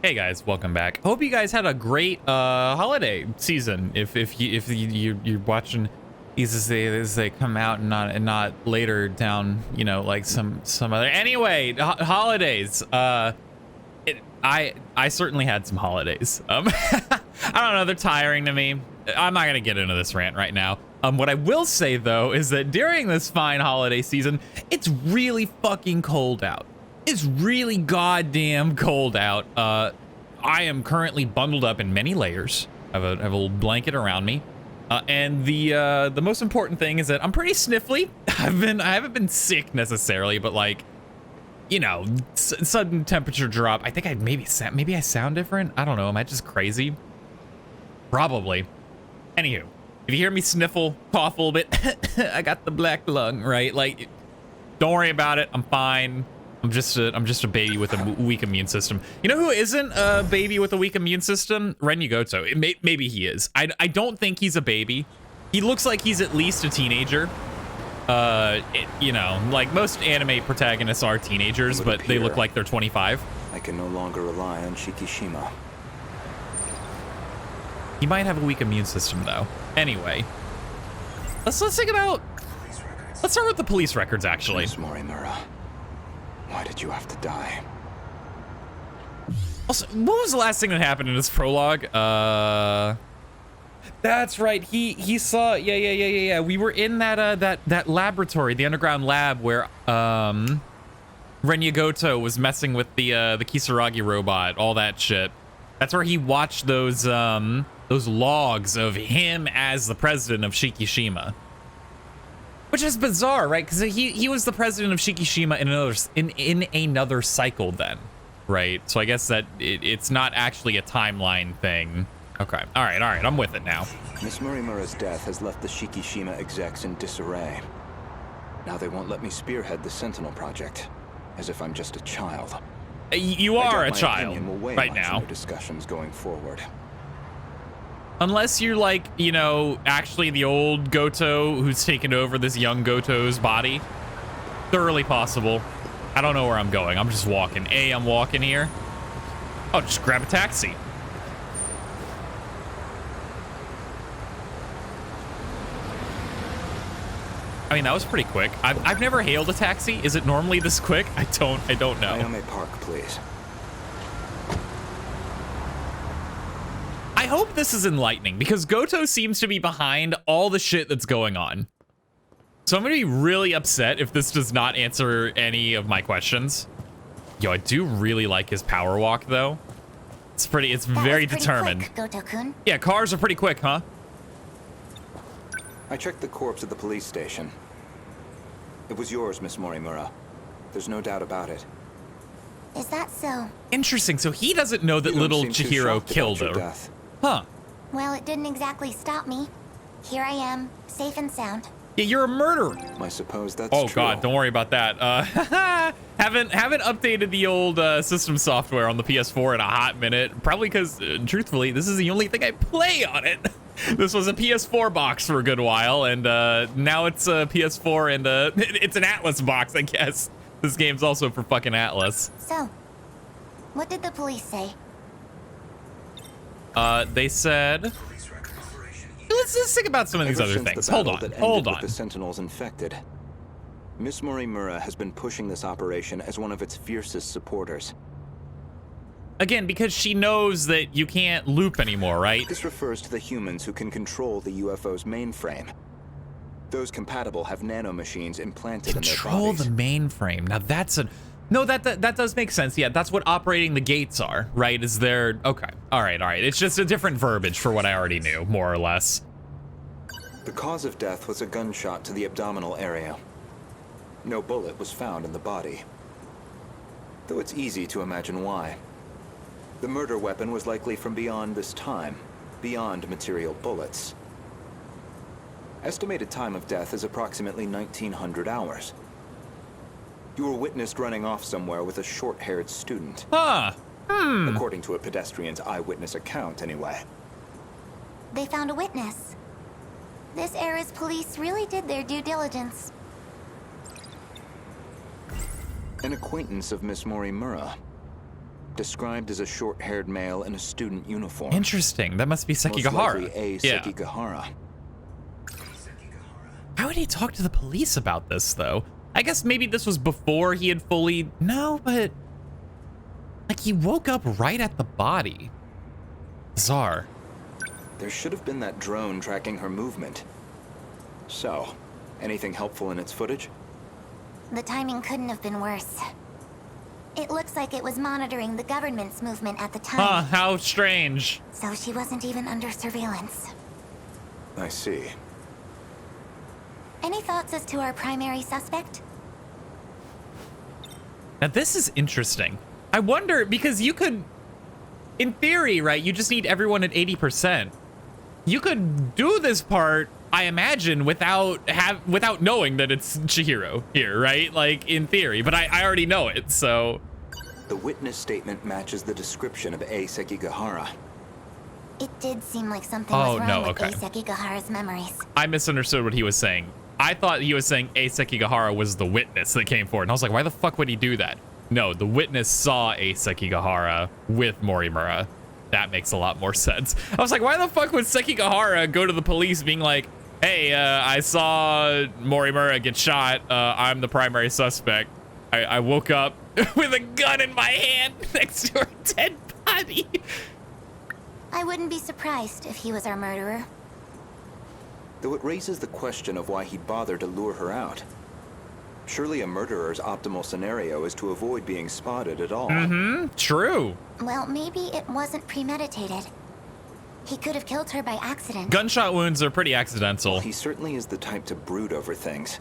Hey guys, welcome back. Hope you guys had a great holiday season. If you're watching these as they come out and not later down, you know, like some other. Anyway, holidays. I certainly had some holidays. I don't know, they're tiring to me. I'm not gonna get into this rant right now. What I will say though is that during this fine holiday season, it's really fucking cold out. It's really goddamn cold out. I am currently bundled up in many layers. I have a little blanket around me. And the most important thing is that I'm pretty sniffly. I haven't been sick necessarily, but like, you know, sudden temperature drop. I think maybe I sound different. I don't know. Am I just crazy? Probably. Anywho, if you hear me sniffle, cough a little bit, I got the black lung, right? Like, don't worry about it. I'm fine. I'm just a baby with a weak immune system. You know who isn't a baby with a weak immune system? Goto. Maybe he is. I don't think he's a baby. He looks like he's at least a teenager. You know, like most anime protagonists are teenagers, but they look like they're 25. I can no longer rely on Shikishima. He might have a weak immune system though. Anyway, let's think about. Let's start with the police records actually. Miss Morimura. Why did you have to die? Also, what was the last thing that happened in this prologue? That's right. He saw. Yeah. We were in that laboratory, the underground lab where Goto was messing with the Kisaragi robot, all that shit. That's where he watched those logs of him as the president of Shikishima. Which is bizarre, right? Because he was the president of Shikishima in another cycle then, right? So I guess that it's not actually a timeline thing. Okay, all right, I'm with it now. Miss Morimura's death has left the Shikishima execs in disarray. Now they won't let me spearhead the Sentinel project, as if I'm just a child. You are a child right now. Discussions going forward. Unless you're like, you know, actually the old Goto who's taken over this young Goto's body. Thoroughly possible. I don't know where I'm going. I'm just walking. I'm walking here. Oh, just grab a taxi. I mean, that was pretty quick. I've never hailed a taxi. Is it normally this quick? I don't know. Ayame Park, please. I hope this is enlightening because Goto seems to be behind all the shit that's going on. So I'm gonna be really upset if this does not answer any of my questions. Yo, I do really like his power walk though. It's very determined. Quick, Goto-kun. Yeah, cars are pretty quick, huh? I checked the corpse at the police station. It was yours, Miss Morimura. There's no doubt about it. Is that so? Interesting. So he doesn't know that little Chihiro killed her. Huh. Well, it didn't exactly stop me. Here I am, safe and sound. Yeah, you're a murderer. I suppose that's true. Oh god, don't worry about that. Haven't updated the old system software on the PS4 in a hot minute. Probably because, truthfully, this is the only thing I play on it. This was a PS4 box for a good while, and now it's a PS4 and it's an Atlas box, I guess. This game's also for fucking Atlas. So, what did the police say? They said... Let's think about some of these other things. Hold on. The Sentinels infected. Miss Morimura has been pushing this operation as one of its fiercest supporters. Again, because she knows that you can't loop anymore, right? This refers to the humans who can control the UFO's mainframe. Those compatible have nanomachines implanted in their bodies. Control the mainframe. Now that's a... No, that does make sense. Yeah, that's what operating the gates are, right? Is there... Okay. All right. It's just a different verbiage for what I already knew, more or less. The cause of death was a gunshot to the abdominal area. No bullet was found in the body. Though it's easy to imagine why. The murder weapon was likely from beyond this time, beyond material bullets. Estimated time of death is approximately 1900 hours. You were witnessed running off somewhere with a short-haired student. According to a pedestrian's eyewitness account, anyway. They found a witness. This era's police really did their due diligence. An acquaintance of Miss Morimura. described as a short-haired male in a student uniform. Interesting. That must be Most Sekigahara. likely a Yeah. Sekigahara. How would he talk to the police about this, though? I guess maybe this was before he had fully... No, but... Like, he woke up right at the body. Bizarre. There should have been that drone tracking her movement. So, anything helpful in its footage? The timing couldn't have been worse. It looks like it was monitoring the government's movement at the time. Huh, how strange. So she wasn't even under surveillance. I see. Any thoughts as to our primary suspect? Now, this is interesting. I wonder, because you could... In theory, right, you just need everyone at 80%. You could do this part, I imagine, without knowing that it's Chihiro here, right? Like, in theory, but I already know it, so... The witness statement matches the description of A. Sekigahara. It did seem like something was wrong with okay. Sekigahara's memories. I misunderstood what he was saying. I thought he was saying A. Sekigahara was the witness that came forward, and I was like, why the fuck would he do that? No, the witness saw A. Sekigahara with Morimura. That makes a lot more sense. I was like, why the fuck would Sekigahara go to the police being like, hey, I saw Morimura get shot. I'm the primary suspect. I woke up with a gun in my hand next to her dead body. I wouldn't be surprised if he was our murderer. Though it raises the question of why he'd bother to lure her out. Surely a murderer's optimal scenario is to avoid being spotted at all. Mm-hmm, true. Well, maybe it wasn't premeditated. He could have killed her by accident. Gunshot wounds are pretty accidental. He certainly is the type to brood over things.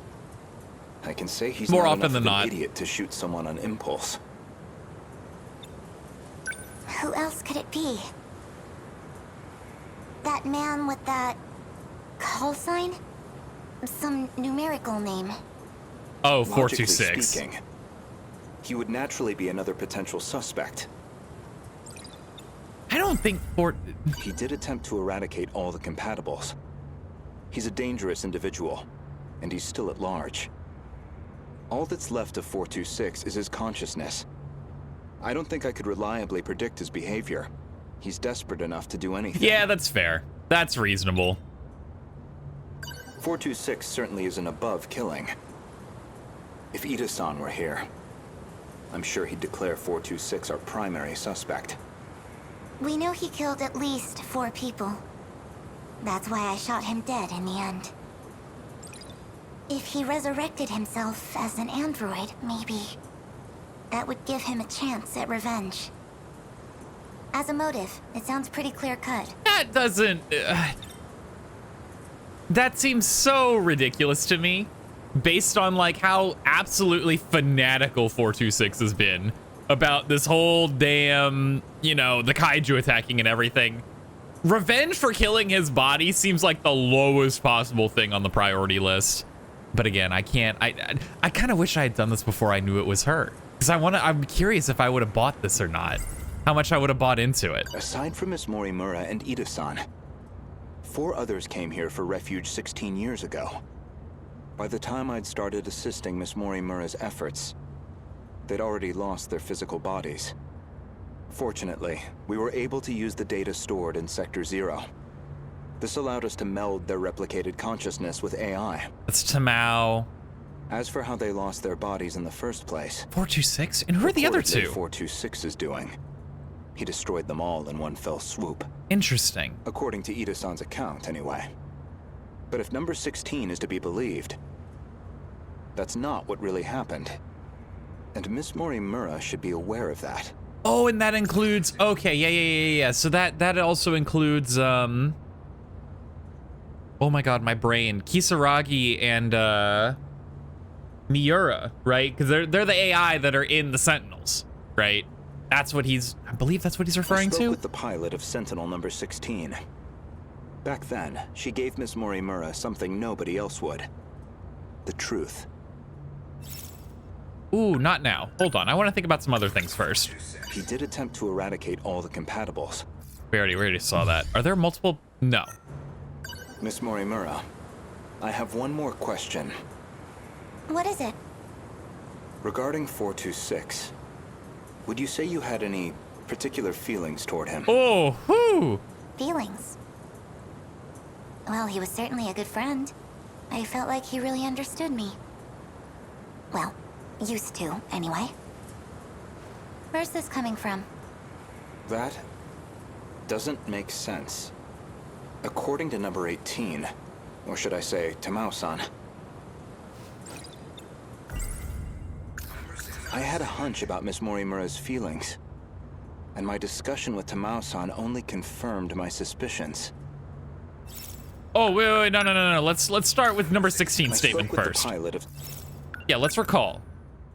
I can say he's More not often enough than of an not. idiot to shoot someone on impulse. Who else could it be? That man with that call sign? Some numerical name. Oh, Logically 426. speaking, he would naturally be another potential suspect. I don't think He did attempt to eradicate all the compatibles. He's a dangerous individual, and he's still at large. All that's left of 426 is his consciousness. I don't think I could reliably predict his behavior. He's desperate enough to do anything. Yeah, that's fair. That's reasonable. 426 certainly isn't above killing. If Ida-san were here, I'm sure he'd declare 426 our primary suspect. We know he killed at least 4 people. That's why I shot him dead in the end. If he resurrected himself as an android, maybe that would give him a chance at revenge. As a motive, it sounds pretty clear-cut. That doesn't... that seems so ridiculous to me, based on like how absolutely fanatical 426 has been about this whole damn, you know, the kaiju attacking and everything. Revenge for killing his body seems like the lowest possible thing on the priority list. But again, I can't, I kind of wish I had done this before I knew it was her. Because I'm curious if I would have bought this or not. How much I would have bought into it. Aside from Miss Morimura and Ida-san, 4 others came here for refuge 16 years ago. By the time I'd started assisting Miss Morimura's efforts, they'd already lost their physical bodies. Fortunately, we were able to use the data stored in Sector 0. This allowed us to meld their replicated consciousness with AI. That's Tamao. As for how they lost their bodies in the first place... 426? And who are the other reportedly 2? 426 is doing. He destroyed them all in one fell swoop. Interesting. According to Ida-san's account, anyway. But if number 16 is to be believed, that's not what really happened. And Miss Morimura should be aware of that. Oh, and that includes... Okay, yeah. So that also includes, oh my god, my brain. Kisaragi and, Miura, right? Because they're the AI that are in the Sentinels, right? That's what he's... I believe that's what he's referring I spoke to. with the pilot of Sentinel number 16. Back then, she gave Miss Morimura something nobody else would. The truth. Ooh, not now. Hold on. I want to think about some other things first. He did attempt to eradicate all the compatibles. We already saw that. Are there multiple? No. Miss Morimura, I have one more question. What is it? Regarding 426, would you say you had any particular feelings toward him? Oh, whoo! Feelings. Well, he was certainly a good friend. I felt like he really understood me. Well, used to, anyway. Where's this coming from? That doesn't make sense. According to number 18, or should I say, Tamao-san, I had a hunch about Miss Morimura's feelings, and my discussion with Tamao-san only confirmed my suspicions. Oh, wait, no. Let's start with number 16 statement first. Yeah, let's recall.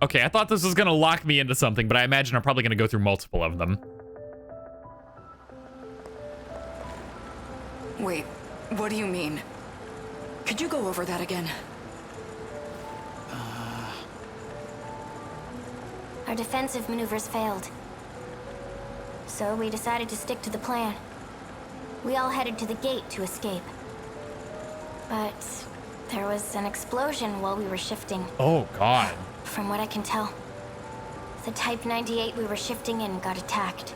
Okay, I thought this was gonna lock me into something, but I imagine I'm probably gonna go through multiple of them. Wait, what do you mean? Could you go over that again? Our defensive maneuvers failed. So we decided to stick to the plan. We all headed to the gate to escape. But there was an explosion while we were shifting. Oh, God. From what I can tell, the Type 98 we were shifting in got attacked.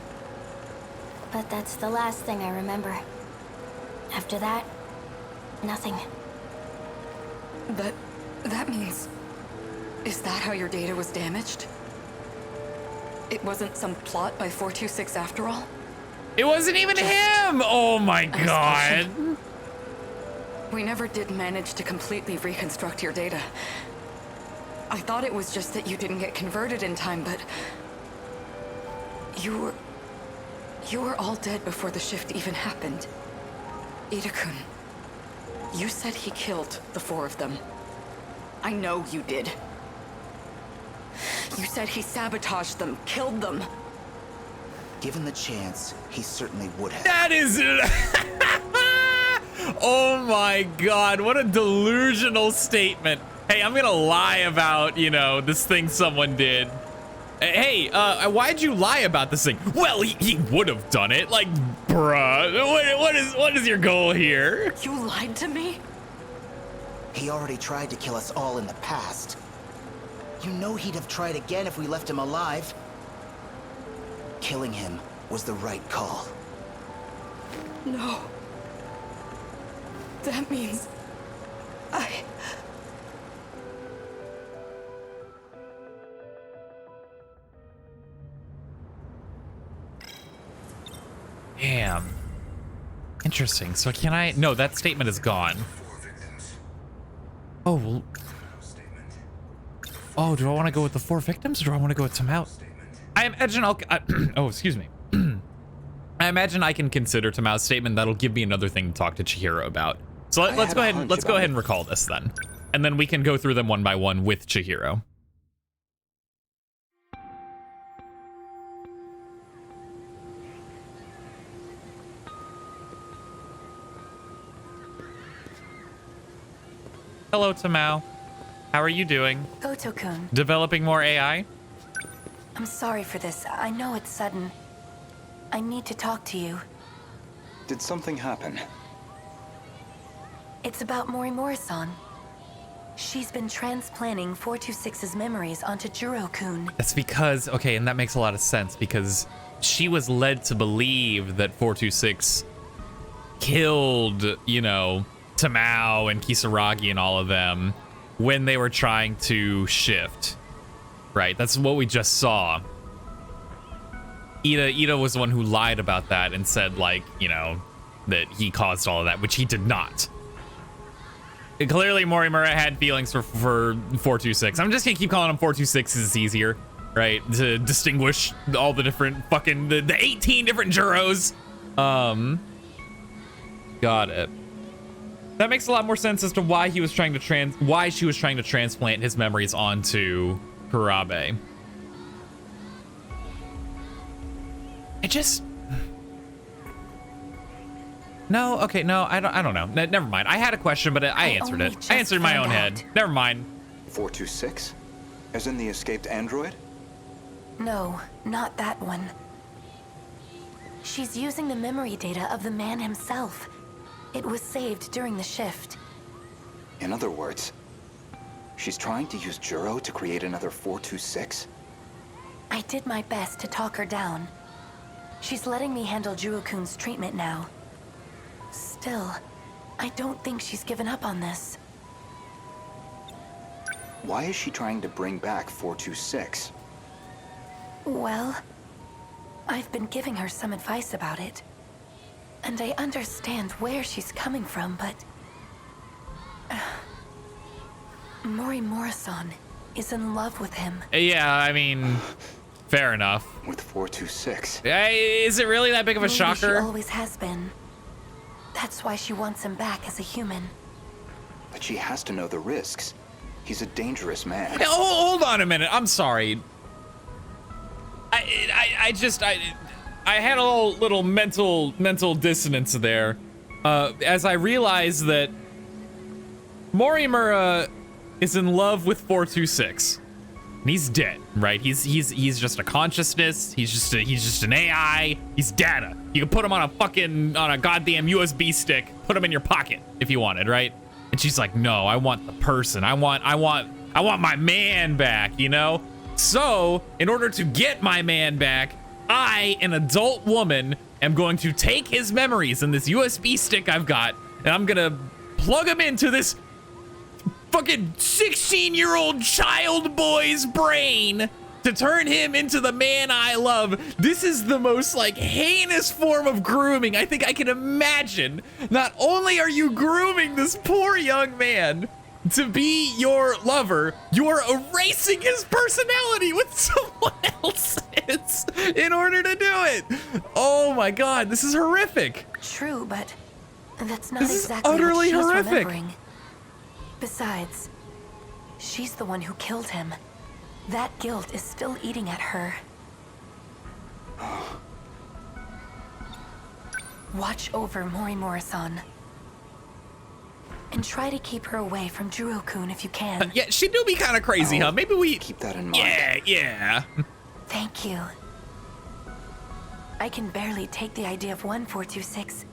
But that's the last thing I remember. After that, nothing. But that means... Is that how your data was damaged? It wasn't some plot by 426 after all? It wasn't even him! Oh my God. We never did manage to completely reconstruct your data. I thought it was just that you didn't get converted in time, but... You were all dead before the shift even happened. Ida-kun, you said he killed the 4 of them. I know you did. You said he sabotaged them, killed them. Given the chance, he certainly would have. That is... Oh my God, what a delusional statement. Hey, I'm gonna lie about, you know, this thing someone did. Hey, why'd you lie about this thing? Well, he would have done it. Like, bruh, what is your goal here? You lied to me? He already tried to kill us all in the past. You know he'd have tried again if we left him alive. Killing him was the right call. No. That means... Damn. Interesting. So can I... No, that statement is gone. Oh, well... Oh, do I want to go with the 4 victims or do I want to go with Tamao? I imagine I'll... oh, excuse me. I imagine I can consider Tamao's statement. That'll give me another thing to talk to Chihiro about. So let's go ahead and recall this then. And then we can go through them one by one with Chihiro. Hello, Tamao. How are you doing? Goto-kun, Developing more AI? I'm sorry for this. I know it's sudden. I need to talk to you. Did something happen? It's about Morimura-san. She's been transplanting 426's memories onto Juro-kun. That's because, okay, and that makes a lot of sense because she was led to believe that 426 killed, you know, Tamao and Kisaragi and all of them when they were trying to shift. Right, that's what we just saw. Ida was the one who lied about that and said, like, you know, that he caused all of that, which he did not. And clearly, Morimura had feelings for 426. I'm just gonna keep calling him 426 because it's easier, right? To distinguish all the different fucking, the 18 different Juros. Got it. That makes a lot more sense as to why he was trying to why she was trying to transplant his memories onto Kurabe. No, okay, no, I don't know. Never mind. I had a question, but I answered it. I answered in my own head. Never mind. 426? As in the escaped android? No, not that one. She's using the memory data of the man himself. It was saved during the shift. In other words, she's trying to use Juro to create another 426? I did my best to talk her down. She's letting me handle Juro-kun's treatment now. Still, I don't think she's given up on this. Why is she trying to bring back 426? Well, I've been giving her some advice about it. And I understand where she's coming from, but... Morimura-san is in love with him. Yeah, I mean, fair enough. With 426? Is it really that big of a Maybe shocker? She always has been. That's why she wants him back as a human. But she has to know the risks. He's a dangerous man. Hey, hold on a minute. I'm sorry. I had a little mental dissonance there, as I realized that Morimura is in love with 426. And he's dead, right? He's just a consciousness. He's just an AI. He's data. You can put him on a goddamn USB stick. Put him in your pocket if you wanted, right? And she's like, no, I want the person. I want my man back, you know? So, in order to get my man back, I, an adult woman, am going to take his memories in this USB stick I've got, and I'm gonna plug him into this fucking 16-year-old child boy's brain to turn him into the man I love. This is the most, like, heinous form of grooming I think I can imagine. Not only are you grooming this poor young man to be your lover, you're erasing his personality with someone else's in order to do it. Oh my god, this is horrific. True, but that's not This is exactly utterly what she's horrific. remembering. Besides, she's the one who killed him. That guilt is still eating at her. Watch over Morimura-san. And try to keep her away from Juro-kun if you can. Yeah, she do be kind of crazy, huh? Maybe we keep that in mind. Yeah. Thank you. I can barely take the idea of 1426,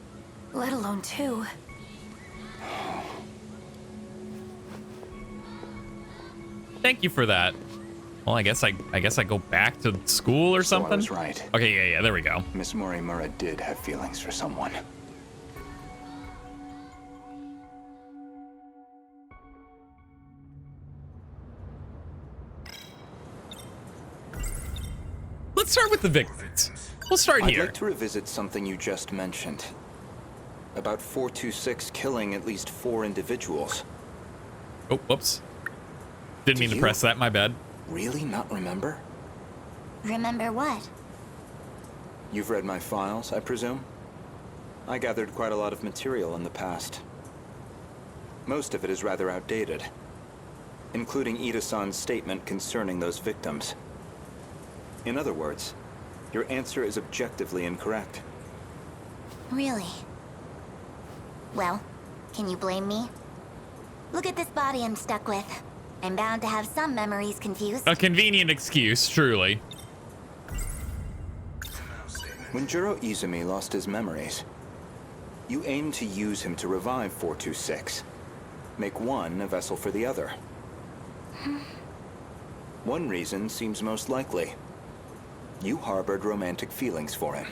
let alone 2. Thank you for that. Well, I guess I go back to school or something. So I was right. Okay, yeah, there we go. Miss Morimura did have feelings for someone. Let's start with the victims. We'll start I'd here. like to revisit something you just mentioned. About 426 killing at least 4 individuals. Oh, whoops. Didn't mean to press that, my bad. Really not remember? Remember what? You've read my files, I presume? I gathered quite a lot of material in the past. Most of it is rather outdated, including Ida-san's statement concerning those victims. In other words, your answer is objectively incorrect. Really? Well, can you blame me? Look at this body I'm stuck with. I'm bound to have some memories confused. A convenient excuse, truly. When Juro Izumi lost his memories, you aimed to use him to revive 426. Make one a vessel for the other. One reason seems most likely. You harbored romantic feelings for him.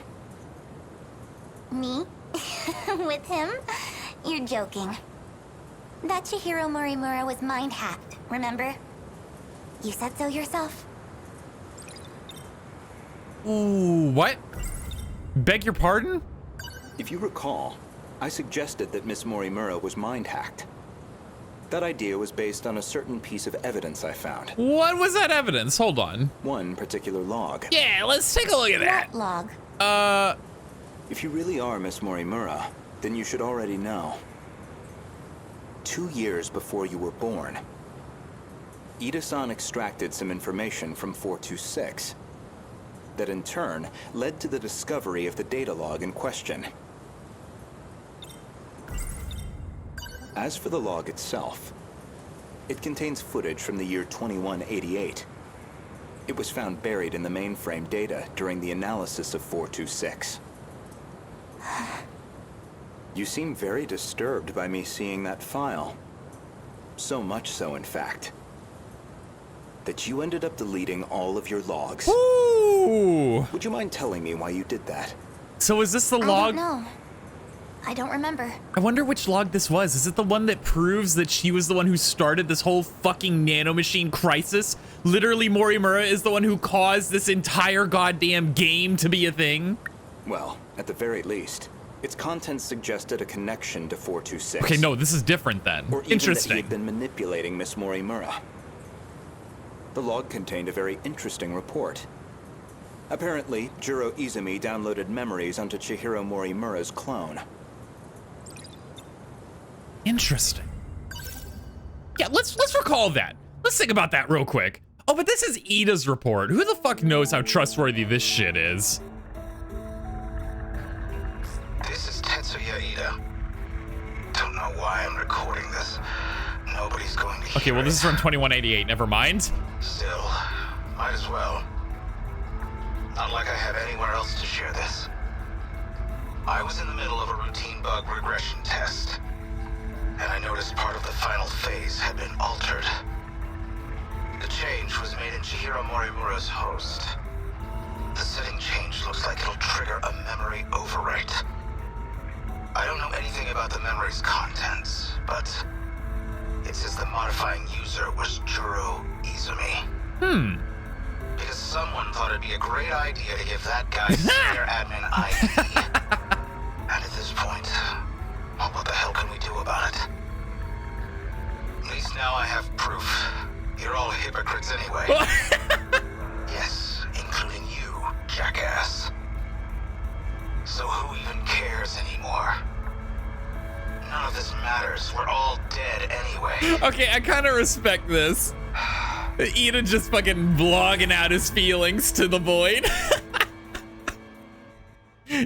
Me? With him? You're joking. That Chihiro Morimura was mind-hacked, remember? You said so yourself. Ooh, what? Beg your pardon? If you recall, I suggested that Miss Morimura was mind-hacked. That idea was based on a certain piece of evidence I found. What was that evidence? Hold on. One particular log. Yeah, let's take a look at that. What log? If you really are Miss Morimura, then you should already know. 2 years before you were born, Ida-san extracted some information from 426 that in turn led to the discovery of the data log in question. As for the log itself, it contains footage from the year 2188. It was found buried in the mainframe data during the analysis of 426. You seem very disturbed by me seeing that file. So much so, in fact. that you ended up deleting all of your logs. Ooh. Would you mind telling me why you did that? So is this the I log? don't know. I don't remember. I wonder which log this was. Is it the one that proves that she was the one who started this whole fucking nanomachine crisis? Literally, Morimura is the one who caused this entire goddamn game to be a thing? Well, at the very least, its contents suggested a connection to 426. Okay, no, this is different then. Or even that he Interesting. had been manipulating Miss Morimura. The log contained a very interesting report. Apparently, Juro Izumi downloaded memories onto Chihiro Morimura's clone. Interesting. Yeah, let's recall that. Let's think about that real quick. Oh, but this is Ida's report. Who the fuck knows how trustworthy this shit is? This is Tetsuya Ida. Don't know why I'm recording this. Nobody's going to hear Okay, well, this it. is from 2188. Never mind. Still, might as well. Not like I have anywhere else to share this. I was in the middle of a routine bug regression test, and I noticed part of the final phase had been altered. The change was made in Chihiro Morimura's host. The setting change looks like it'll trigger a memory overwrite. I don't know anything about the memory's contents, but it says the modifying user was Juro Izumi. Because someone thought it'd be a great idea to give that guy senior admin ID. And at this point, well, what the hell can we do about it? At least now I have proof. You're all hypocrites anyway. Yes, including you, jackass. So who even cares anymore? None of this matters. We're all dead anyway. Okay, I kind of respect this. Ida just fucking blogging out his feelings to the void.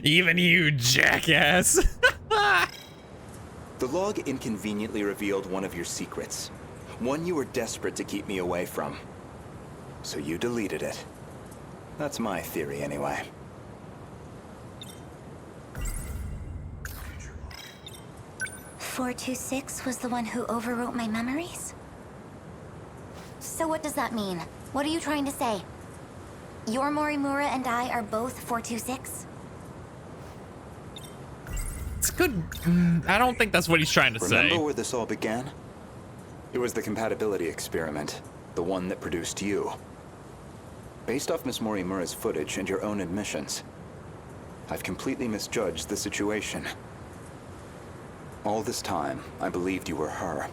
Even you, jackass. The log inconveniently revealed one of your secrets. One you were desperate to keep me away from. So you deleted it. That's my theory, anyway. "426 was the one who overwrote my memories? So what does that mean? What are you trying to say? Your Morimura and I are both 426? It's good. I don't think that's what he's trying to Remember say. where this all began? It was the compatibility experiment, the one that produced you. Based off Miss Morimura's footage and your own admissions, I've completely misjudged the situation. All this time, I believed you were her.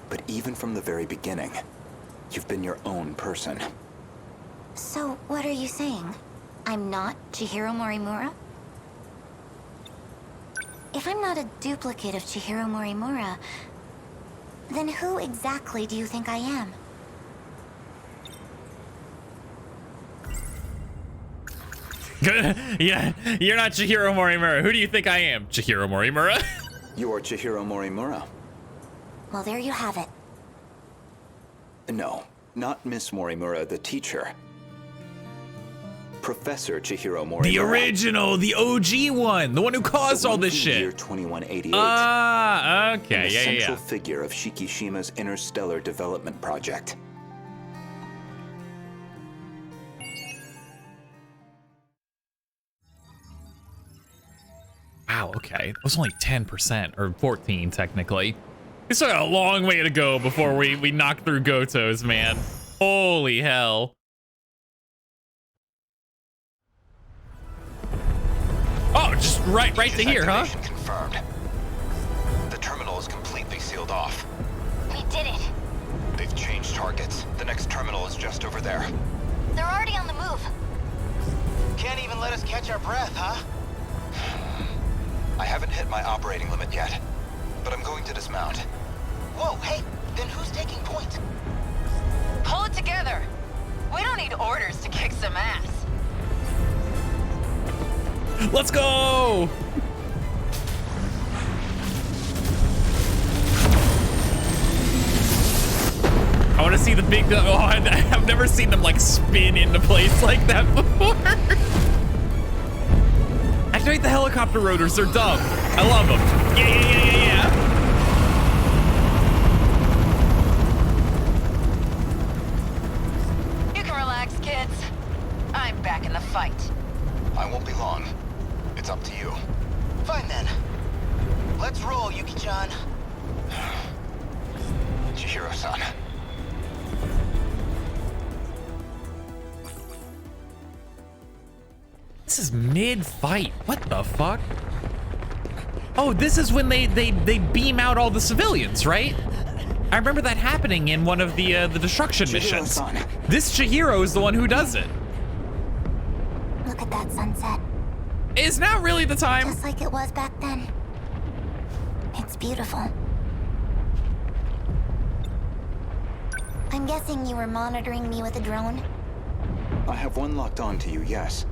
But even from the very beginning, you've been your own person. So what are you saying? I'm not Chihiro Morimura? If I'm not a duplicate of Chihiro Morimura, then who exactly do you think I am? Yeah, you're not Chihiro Morimura. Who do you think I am? Chihiro Morimura? You are Chihiro Morimura. Well, there you have it. No, not Miss Morimura, the teacher. Professor Chihiro Morimura. The original, the OG one, the one who caused all this Year shit. 2188. Ah, and okay, the yeah. central figure of Shikishima's interstellar development project. Wow, okay. It was only 10%, or 14 technically. We still got a long way to go before we knock through Goto's, man. Holy hell. Oh, just right to here, huh? Activation confirmed. The terminal is completely sealed off. We did it. They've changed targets. The next terminal is just over there. They're already on the move. Can't even let us catch our breath, huh? I haven't hit my operating limit yet, but I'm going to dismount. Whoa, hey, then who's taking point? Pull it together. We don't need orders to kick some ass. Let's go! I want to see the big. Oh, I've never seen them like spin into place like that before. Activate the helicopter rotors. They're dumb. I love them. Yeah. fight. I won't be long. It's up to you. Fine then. Let's roll, Yuki-chan. Chihiro-san. This is mid-fight. What the fuck? Oh, this is when they beam out all the civilians, right? I remember that happening in one of the destruction missions. Chihiro-san. This Chihiro is the one who does it. Look at that sunset. Is now really the time? Just like it was back then. It's beautiful. I'm guessing you were monitoring me with a drone? I have one locked on to you, yes.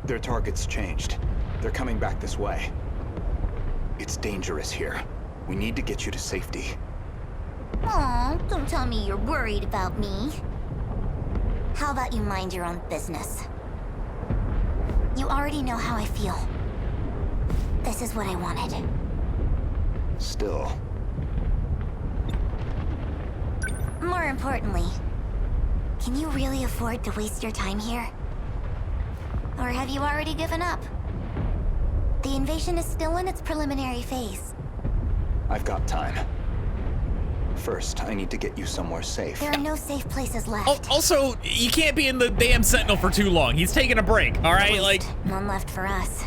Their target's changed. They're coming back this way. It's dangerous here. We need to get you to safety. Aw, don't tell me you're worried about me. How about you mind your own business? You already know how I feel. This is what I wanted. Still. More importantly, can you really afford to waste your time here? Or have you already given up? The invasion is still in its preliminary phase. I've got time. First, I need to get you somewhere safe. There are no safe places left. Oh, also, you can't be in the damn Sentinel for too long. He's taking a break, all right? At Like, least none left for us.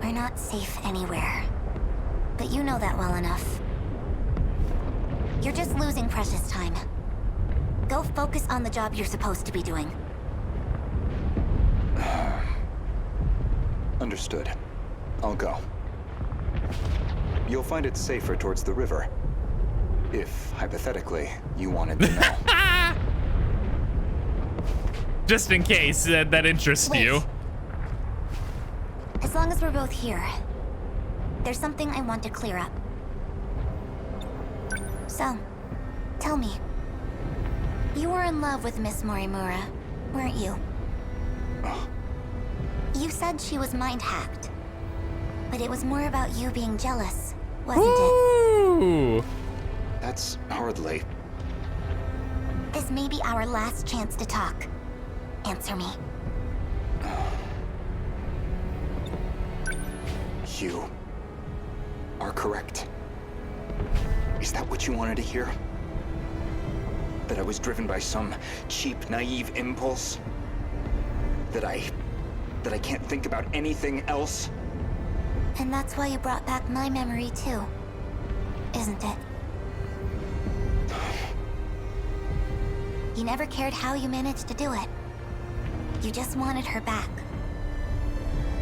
We're not safe anywhere. But you know that well enough. You're just losing precious time. Go focus on the job you're supposed to be doing. Understood. I'll go. You'll find it safer towards the river. If, hypothetically, you wanted to know. just in case that interests Wait. you. As long as we're both here, there's something I want to clear up. So, tell me. You were in love with Miss Morimura, weren't you? You said she was mind-hacked. But it was more about you being jealous, wasn't it? Ooh. That's hardly... This may be our last chance to talk. Answer me. You are correct. Is that what you wanted to hear? That I was driven by some cheap, naive impulse? That I can't think about anything else? And that's why you brought back my memory too, isn't it? You never cared how you managed to do it. You just wanted her back.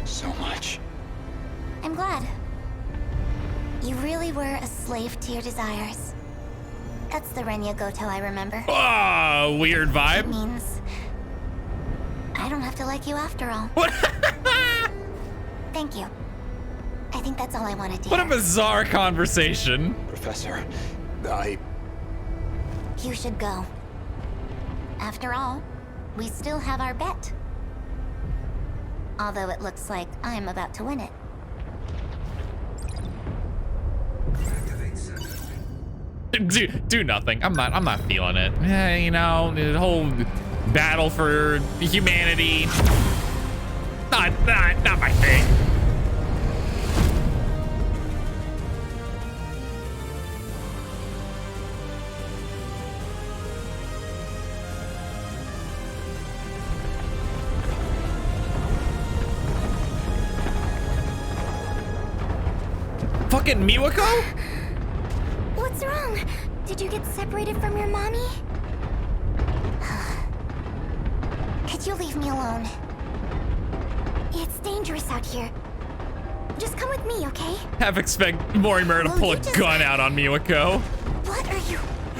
So much. I'm glad. You really were a slave to your desires. That's the Renya Goto I remember. Oh, weird It vibe. means I don't have to like you after all. What? Thank you. I think that's all I wanted to What a hear. bizarre conversation. Professor, You should go. After all, we still have our bet. Although it looks like I'm about to win it. Do nothing. I'm not feeling it. You know, the whole battle for humanity. Not my thing. Fucking Miwako? What's wrong? Did you get separated from your mommy? Could you leave me alone? It's dangerous out here. Just come with me, okay? Half expect Morimura to Well, pull a you just- gun out on Miwako. What are you?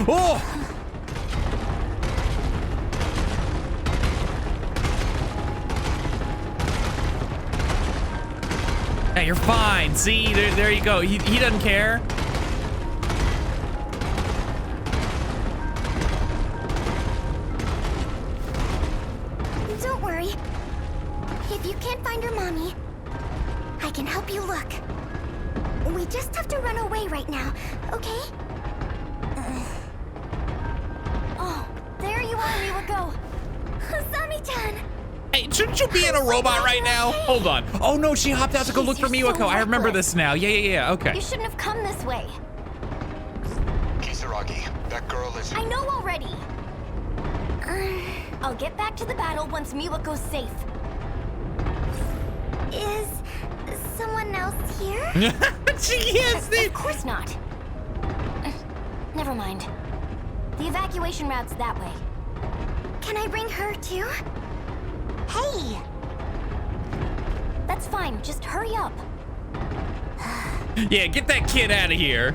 Oh! Hey, you're fine. See, there you go. He doesn't care. Don't worry. If you can't find your mommy, I can help you look. We just have to run away right now, okay? Oh, there you are, Miwako. Son Kami-chan! Hey, shouldn't you be in a robot right now? Hold on. Oh no, she hopped out to go look for You're Miwako. so I remember reckless. this now. Yeah. Okay. You shouldn't have come this way. Kisaragi, that girl is... I know already. I'll get back to the battle once Miwako's safe. Is someone else here? She is. Of course not. Never mind. The evacuation route's that way. Can I bring her too? Hey! That's fine, just hurry up. Yeah, get that kid out of here.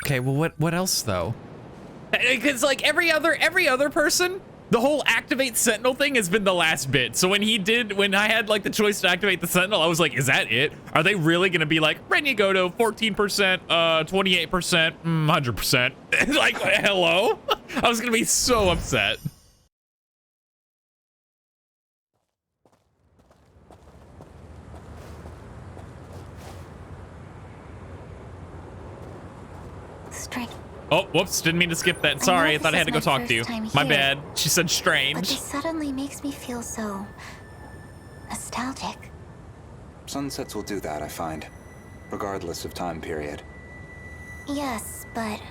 Okay, well, what else though? Because like every other person, the whole activate Sentinel thing has been the last bit. So when I had like the choice to activate the Sentinel, I was like, is that it? Are they really gonna be like, Renyagoto, 14%, 28%, 100%? Like, hello? I was gonna be so upset. Strange. Oh, whoops, didn't mean to skip that. Sorry, I thought I had to go talk to you. My bad. She said But strange. this suddenly makes me feel so nostalgic. Sunsets will do that, I find, regardless of time period. Yes, but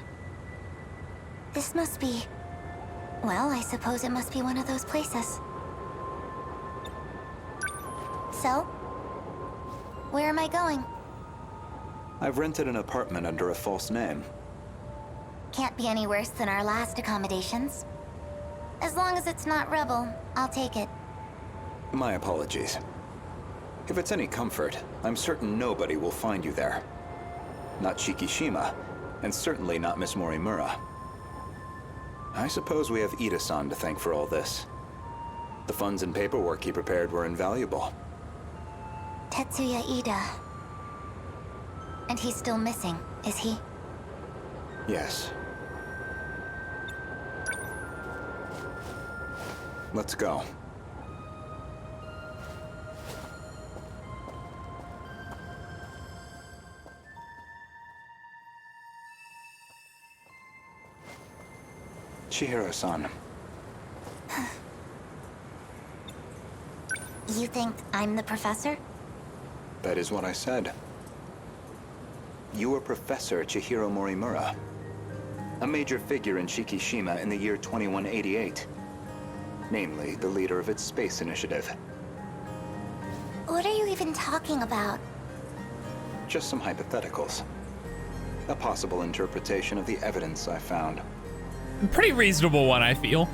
this must be... Well, I suppose it must be one of those places. So, where am I going? I've rented an apartment under a false name. Can't be any worse than our last accommodations. As long as it's not Rebel, I'll take it. My apologies. If it's any comfort, I'm certain nobody will find you there. Not Shikishima, and certainly not Miss Morimura. I suppose we have Ida-san to thank for all this. The funds and paperwork he prepared were invaluable. Tetsuya Ida. And he's still missing, is he? Yes. Let's go. Chihiro-san. You think I'm the professor? That is what I said. You are Professor Chihiro Morimura, a major figure in Shikishima in the year 2188. Namely, the leader of its space initiative. What are you even talking about? Just some hypotheticals. A possible interpretation of the evidence I found. Pretty reasonable one, I feel.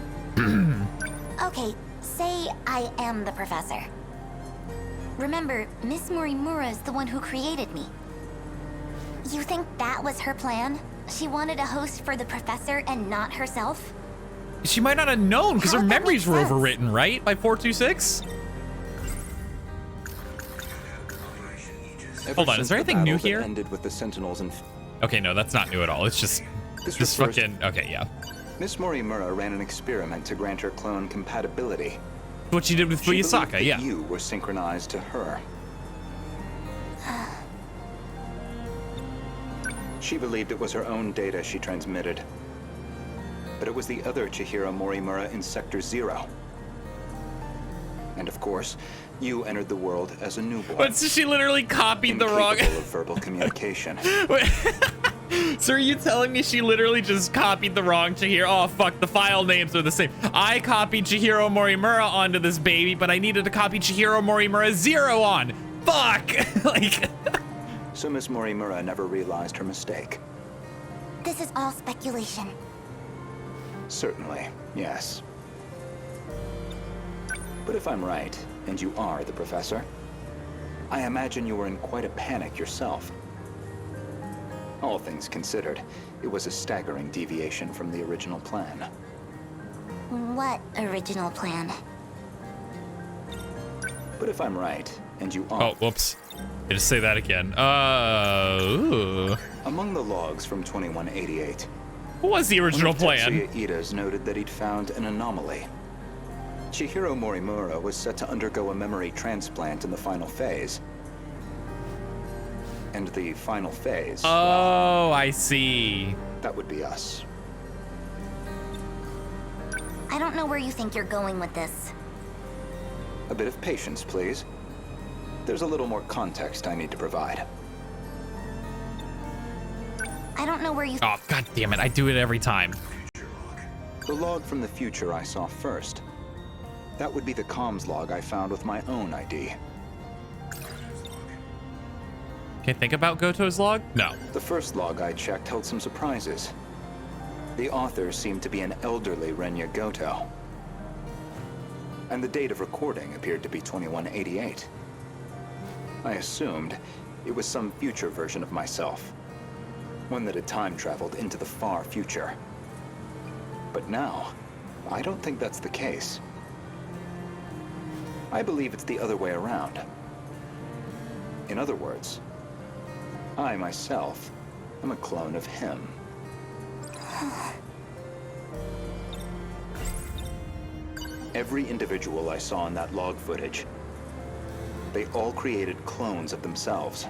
Okay, say I am the professor. Remember, Miss Morimura is the one who created me. You think that was her plan? She wanted a host for the professor and not herself? She might not have known because her How would that memories make were sense? overwritten, right? By 426? Ever Hold on, since is there the anything new battle that here? ended with the Sentinels and Okay, no, that's not new at all. It's just This this refers- fucking okay, yeah. Miss Morimura ran an experiment to grant her clone compatibility. What she did with She believed Fuyusaka, that yeah. you were synchronized to her. She believed it was her own data she transmitted. But it was the other Chihiro Morimura in Sector 0. And of course, you entered the world as a newborn. But she literally copied the wrong. incapable of verbal communication. So are you telling me she literally just copied the wrong Chihiro? Oh fuck, the file names are the same. I copied Chihiro Morimura onto this baby, but I needed to copy Chihiro Morimura 0 on. Fuck! Like. So Miss Morimura never realized her mistake. This is all speculation. Certainly, yes. But if I'm right, and you are the professor, I imagine you were in quite a panic yourself. All things considered, it was a staggering deviation from the original plan. What original plan? But if I'm right, and you are... Oh, whoops. I just say that again. Ooh. Among the logs from 2188, What was the original one of plan? Tetsuya Ida's noted that he'd found an anomaly. Chihiro Morimura was set to undergo a memory transplant in the final phase. And the final phase, Oh, I see. that would be us. don't know where you think you're going with this. A bit of patience, please. There's a little more context I need to provide. I don't know where you... Oh, god damn it. I do it every time. The log from the future I saw first. That would be the comms log I found with my own ID. Can you think about Goto's log? No. The first log I checked held some surprises. The author seemed to be an elderly Renya Goto. And the date of recording appeared to be 2188. I assumed it was some future version of myself. One that had time traveled into the far future. But now, I don't think that's the case. I believe it's the other way around. In other words, I myself am a clone of him. Every individual I saw in that log footage, they all created clones of themselves.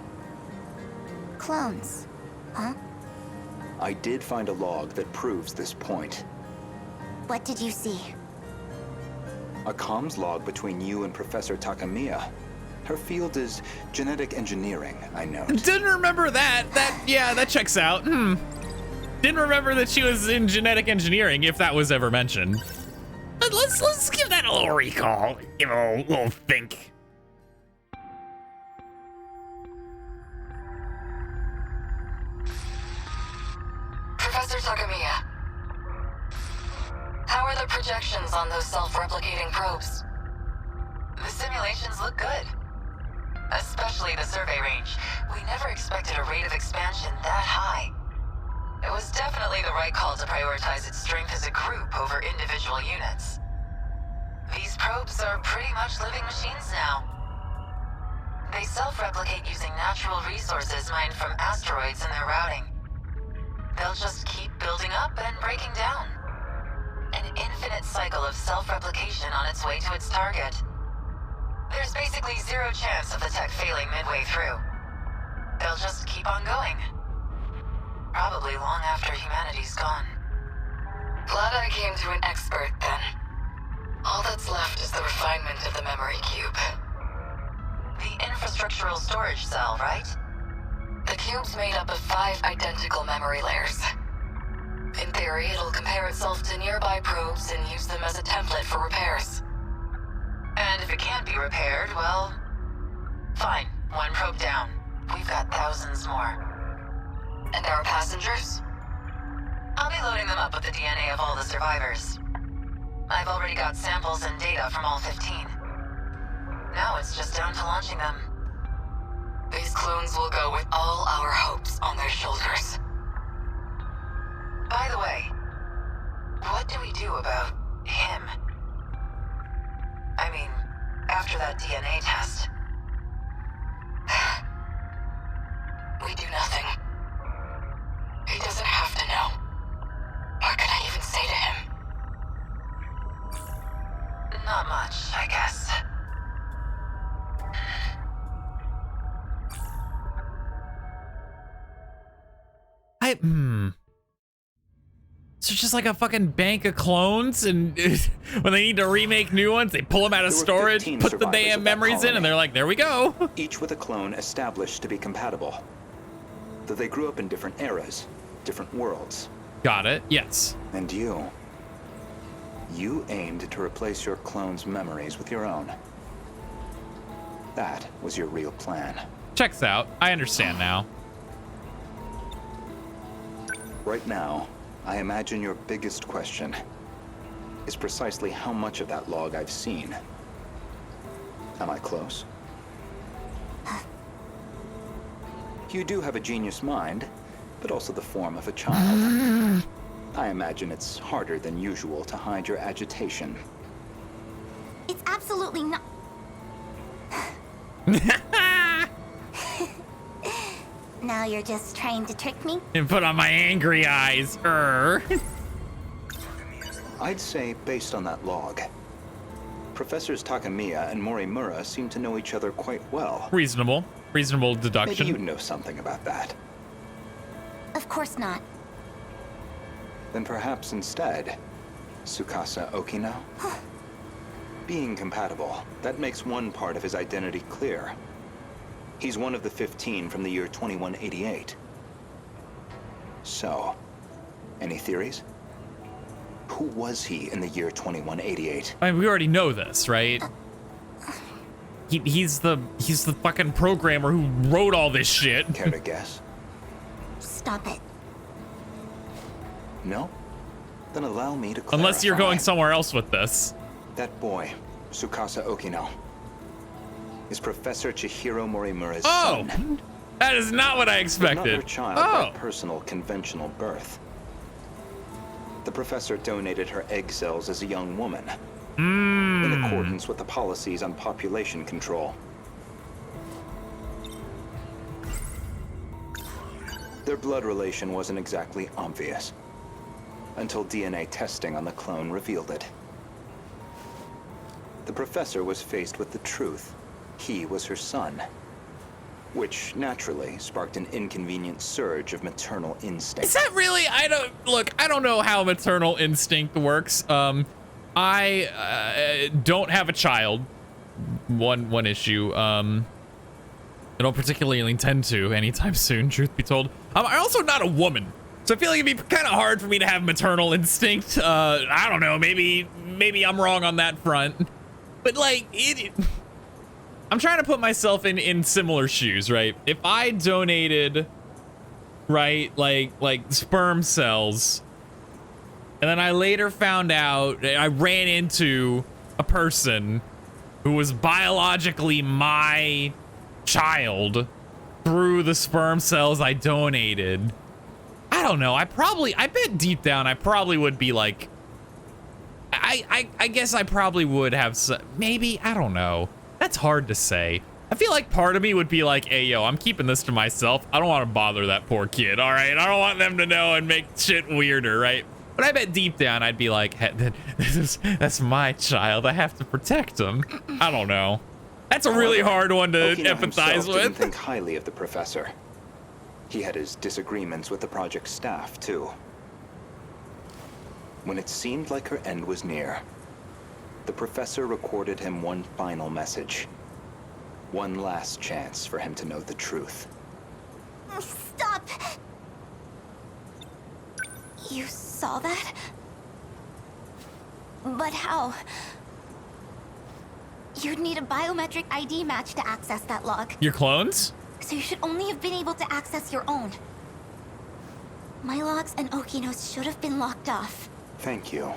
Clones, huh? I did find a log that proves this point. What did you see? A comms log between you and Professor Takamiya. Her field is genetic engineering, I know. Didn't remember that. Yeah, that checks out. Didn't remember that she was in genetic engineering, if that was ever mentioned. But let's give that a little recall. Give it a little think. Professor Takamiya, how are the projections on those self-replicating probes? The simulations look good. Especially the survey range. We never expected a rate of expansion that high. It was definitely the right call to prioritize its strength as a group over individual units. These probes are pretty much living machines now. They self-replicate using natural resources mined from asteroids in their routing. They'll just keep building up and breaking down. An infinite cycle of self-replication on its way to its target. There's basically zero chance of the tech failing midway through. They'll just keep on going. Probably long after humanity's gone. Glad I came to an expert then. All that's left is the refinement of the memory cube. The infrastructural storage cell, right? The cube's made up of 5 identical memory layers. In theory, it'll compare itself to nearby probes and use them as a template for repairs. And if it can't be repaired, well, fine. 1 probe down. We've got thousands more. And our passengers? I'll be loading them up with the DNA of all the survivors. I've already got samples and data from all 15. Now it's just down to launching them. These clones will go with all our hopes on their shoulders. By the way, what do we do about him? I mean, after that DNA test. We do nothing. He doesn't have to know. What can I even say to him? Not much, I guess. So it's just like a fucking bank of clones, and when they need to remake new ones, they pull them out of storage, put the damn memories in, and they're like, there we go. Each with a clone established to be compatible. Though they grew up in different eras, different worlds. Got it, yes. And you aimed to replace your clone's memories with your own. That was your real plan. Checks out. I understand now. Right now, I imagine your biggest question is precisely how much of that log I've seen. Am I close? You do have a genius mind, but also the form of a child. I imagine it's harder than usual to hide your agitation. It's absolutely not... Now you're just trying to trick me? And put on my angry eyes. I'd say, based on that log, Professors Takamiya and Morimura seem to know each other quite well. Reasonable deduction. Maybe you know something about that. Of course not. Then perhaps instead, Tsukasa Okino? Being compatible, that makes one part of his identity clear. He's one of the 15 from the year 2188. So, any theories? Who was he in the year 2188? I mean, we already know this, right? He's the fucking programmer who wrote all this shit. Care to guess? Stop it. No? Then allow me to clarify. Unless you're going somewhere else with this. That boy, Tsukasa Okino, is Professor Chihiro Morimura's Oh! son. That is not what I Not expected. her child by personal conventional birth. The professor donated her egg cells as a young woman, in accordance with the policies on population control. Their blood relation wasn't exactly obvious, until DNA testing on the clone revealed it. The professor was faced with the truth. He was her son, which naturally sparked an inconvenient surge of maternal instinct. Is that really? I don't know how maternal instinct works. I don't have a child. One issue. I don't particularly intend to anytime soon, truth be told. I'm also not a woman, so I feel like it'd be kind of hard for me to have maternal instinct. I don't know. Maybe I'm wrong on that front, but like I'm trying to put myself in similar shoes, right? If I donated, right, like sperm cells, and then I later found out I ran into a person who was biologically my child through the sperm cells I donated. I don't know. I bet deep down I probably would be like, I guess I probably would have maybe, I don't know. That's hard to say. I feel like part of me would be like, hey, yo, I'm keeping this to myself. I don't want to bother that poor kid, all right? I don't want them to know and make shit weirder, right? But I bet deep down I'd be like, hey, that's my child. I have to protect him. I don't know. That's a really hard one to Okino empathize himself didn't with. think highly of the professor. He had his disagreements with the project staff, too. When it seemed like her end was near, the professor recorded him one final message. One last chance for him to know the truth. Stop! You saw that? But how? You'd need a biometric ID match to access that log. Your clones? So you should only have been able to access your own. My logs and Okino's should have been locked off. Thank you,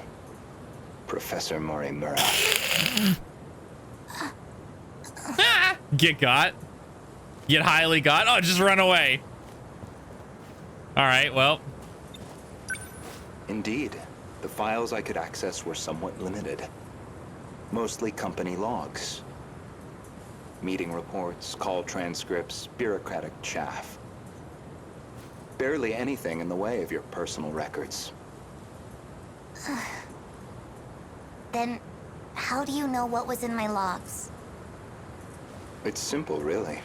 Professor Morimura. Get got. Get highly got. Oh, just run away. All right, well. Indeed, the files I could access were somewhat limited. Mostly company logs. Meeting reports, call transcripts, bureaucratic chaff. Barely anything in the way of your personal records. Then, how do you know what was in my logs? It's simple, really.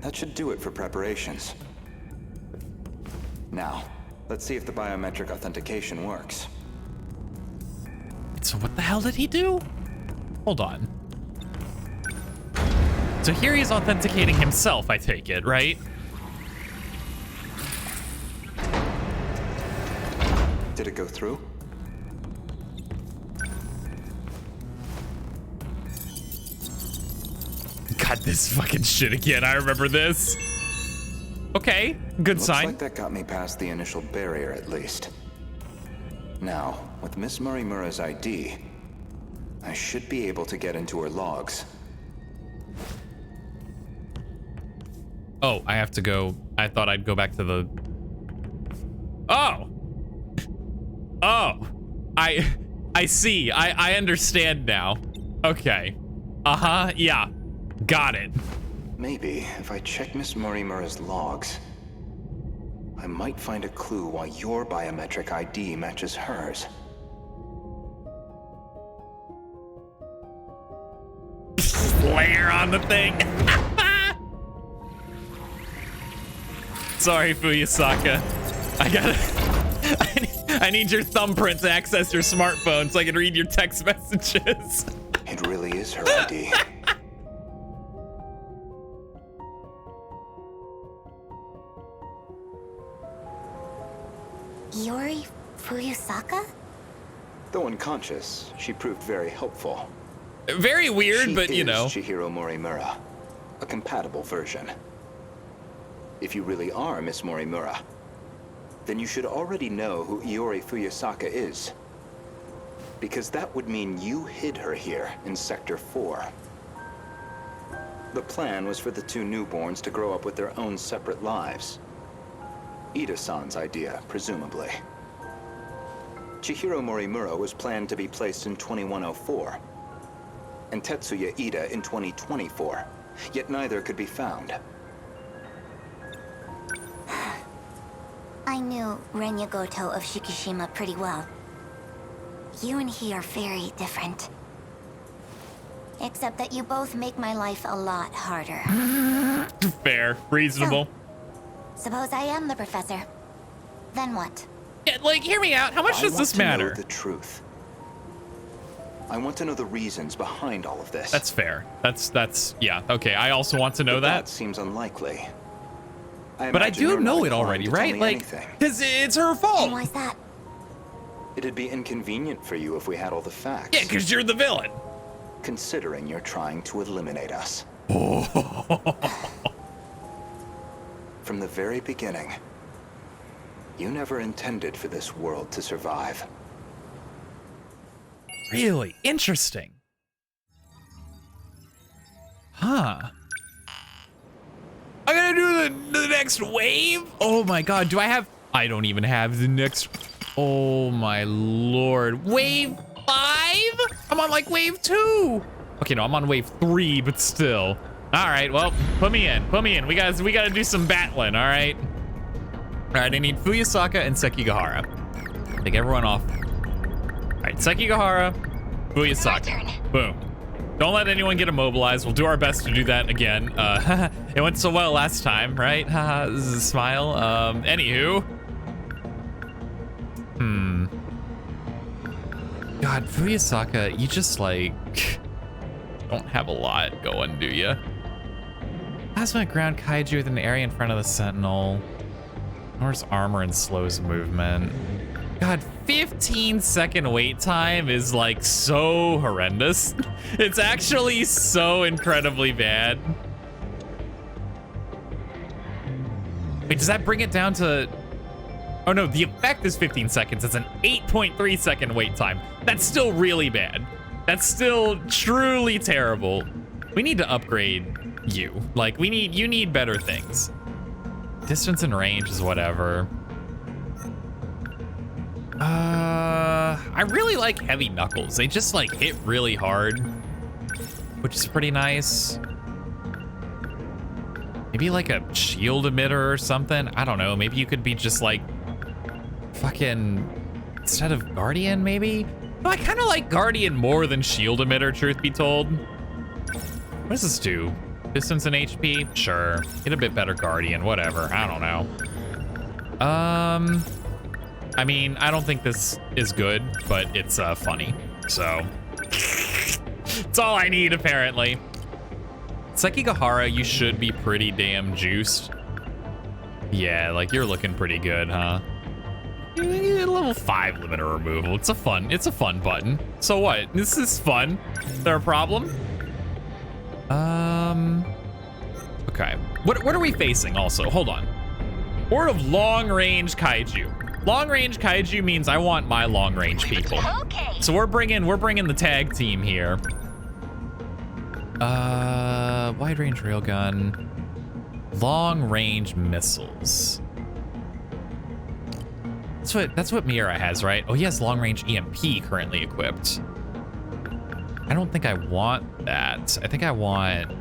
That should do it for preparations. Now, let's see if the biometric authentication works. So what the hell did he do? Hold on. So here he is authenticating himself, I take it, right? Did it go through? God, this fucking shit again. I remember this. Okay, good Looks sign. like that got me past the initial barrier, at least. Now, with Miss Morimura's ID, I should be able to get into her logs. Oh, I have to go. I thought I'd go back to the... Oh! Oh! I see. I understand now. Okay. Uh-huh, yeah. Got it. Maybe, if I check Miss Morimura's logs, I might find a clue why your biometric ID matches hers. glare on the thing. Sorry, Fuyusaka. I need your thumbprint to access your smartphone so I can read your text messages. It really is her ID. Iori Fuyusaka? Though unconscious, she proved very helpful. Very weird, but you know. She is Chihiro Morimura, a compatible version. If you really are Miss Morimura, then you should already know who Iori Fuyusaka is. Because that would mean you hid her here in Sector 4. The plan was for the two newborns to grow up with their own separate lives. Ida-san's idea, presumably. Chihiro Morimura was planned to be placed in 2104, and Tetsuya Ida in 2024, yet neither could be found. I knew Renya Goto of Shikishima pretty well. You and he are very different. Except that you both make my life a lot harder. Fair, reasonable. So, suppose I am the professor. Then what? Yeah, like, hear me out. How much does this matter? I want to know the truth. I want to know the reasons behind all of this. That's fair. That's yeah. Okay, I also want to know that. That seems unlikely. But I do know it already, right? Like, because it's her fault. And why's that? It'd be inconvenient for you if we had all the facts. Yeah, because you're the villain. Considering you're trying to eliminate us. From the very beginning, you never intended for this world to survive. Really interesting. Huh. I gotta do the next wave? Oh my god, do I have... I don't even have the next... Oh my lord. Wave 5? I'm on like wave 2. Okay, no, I'm on wave 3, but still. All right, well, put me in. We gotta do some battling, all right? All right, I need Fuyusaka and Sekigahara. Take everyone off. All right, Sekigahara, Fuyusaka. Boom. Don't let anyone get immobilized. We'll do our best to do that again. It went so well last time, right? Haha, this is a smile. Anywho. God, Fuyusaka, you just like don't have a lot going, do you? Plasma ground kaiju within the area in front of the Sentinel. Ignores armor and slows movement. God, 15-second wait time is like so horrendous. It's actually so incredibly bad. Wait, does that bring it down to... Oh no, the effect is 15 seconds. It's an 8.3 second wait time. That's still really bad. That's still truly terrible. We need to upgrade you. Like, you need better things. Distance and range is whatever. I really like heavy knuckles. They just like hit really hard, which is pretty nice. Maybe like a shield emitter or something. I don't know. Maybe you could be just like fucking instead of Guardian, maybe? No, I kind of like Guardian more than shield emitter, truth be told. What does this do? Distance and HP? Sure. Get a bit better Guardian, whatever. I don't know. I mean, I don't think this is good, but it's funny. So it's all I need, apparently. Sekigahara, you should be pretty damn juiced. Yeah, like you're looking pretty good, huh? Level 5 limiter removal. It's a fun button. So what? This is fun. Is there a problem? Okay. What are we facing also? Hold on. Horde of long-range kaiju. Long-range kaiju means I want my long-range people. Okay. So we're bringing the tag team here. Wide-range railgun. Long-range missiles. That's what Miura has, right? Oh, he has long-range EMP currently equipped. I don't think I want that. I think I want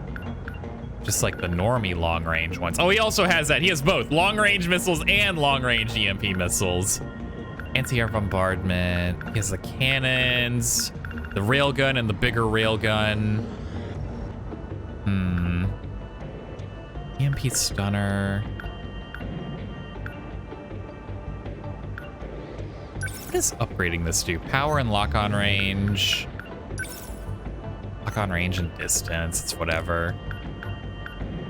just like the normie long-range ones. Oh, he also has that. He has both long-range missiles and long-range EMP missiles. Anti-air bombardment. He has the cannons, the railgun and the bigger railgun. EMP stunner. What does upgrading this do? Power and lock-on range. Lock-on range and distance. It's whatever.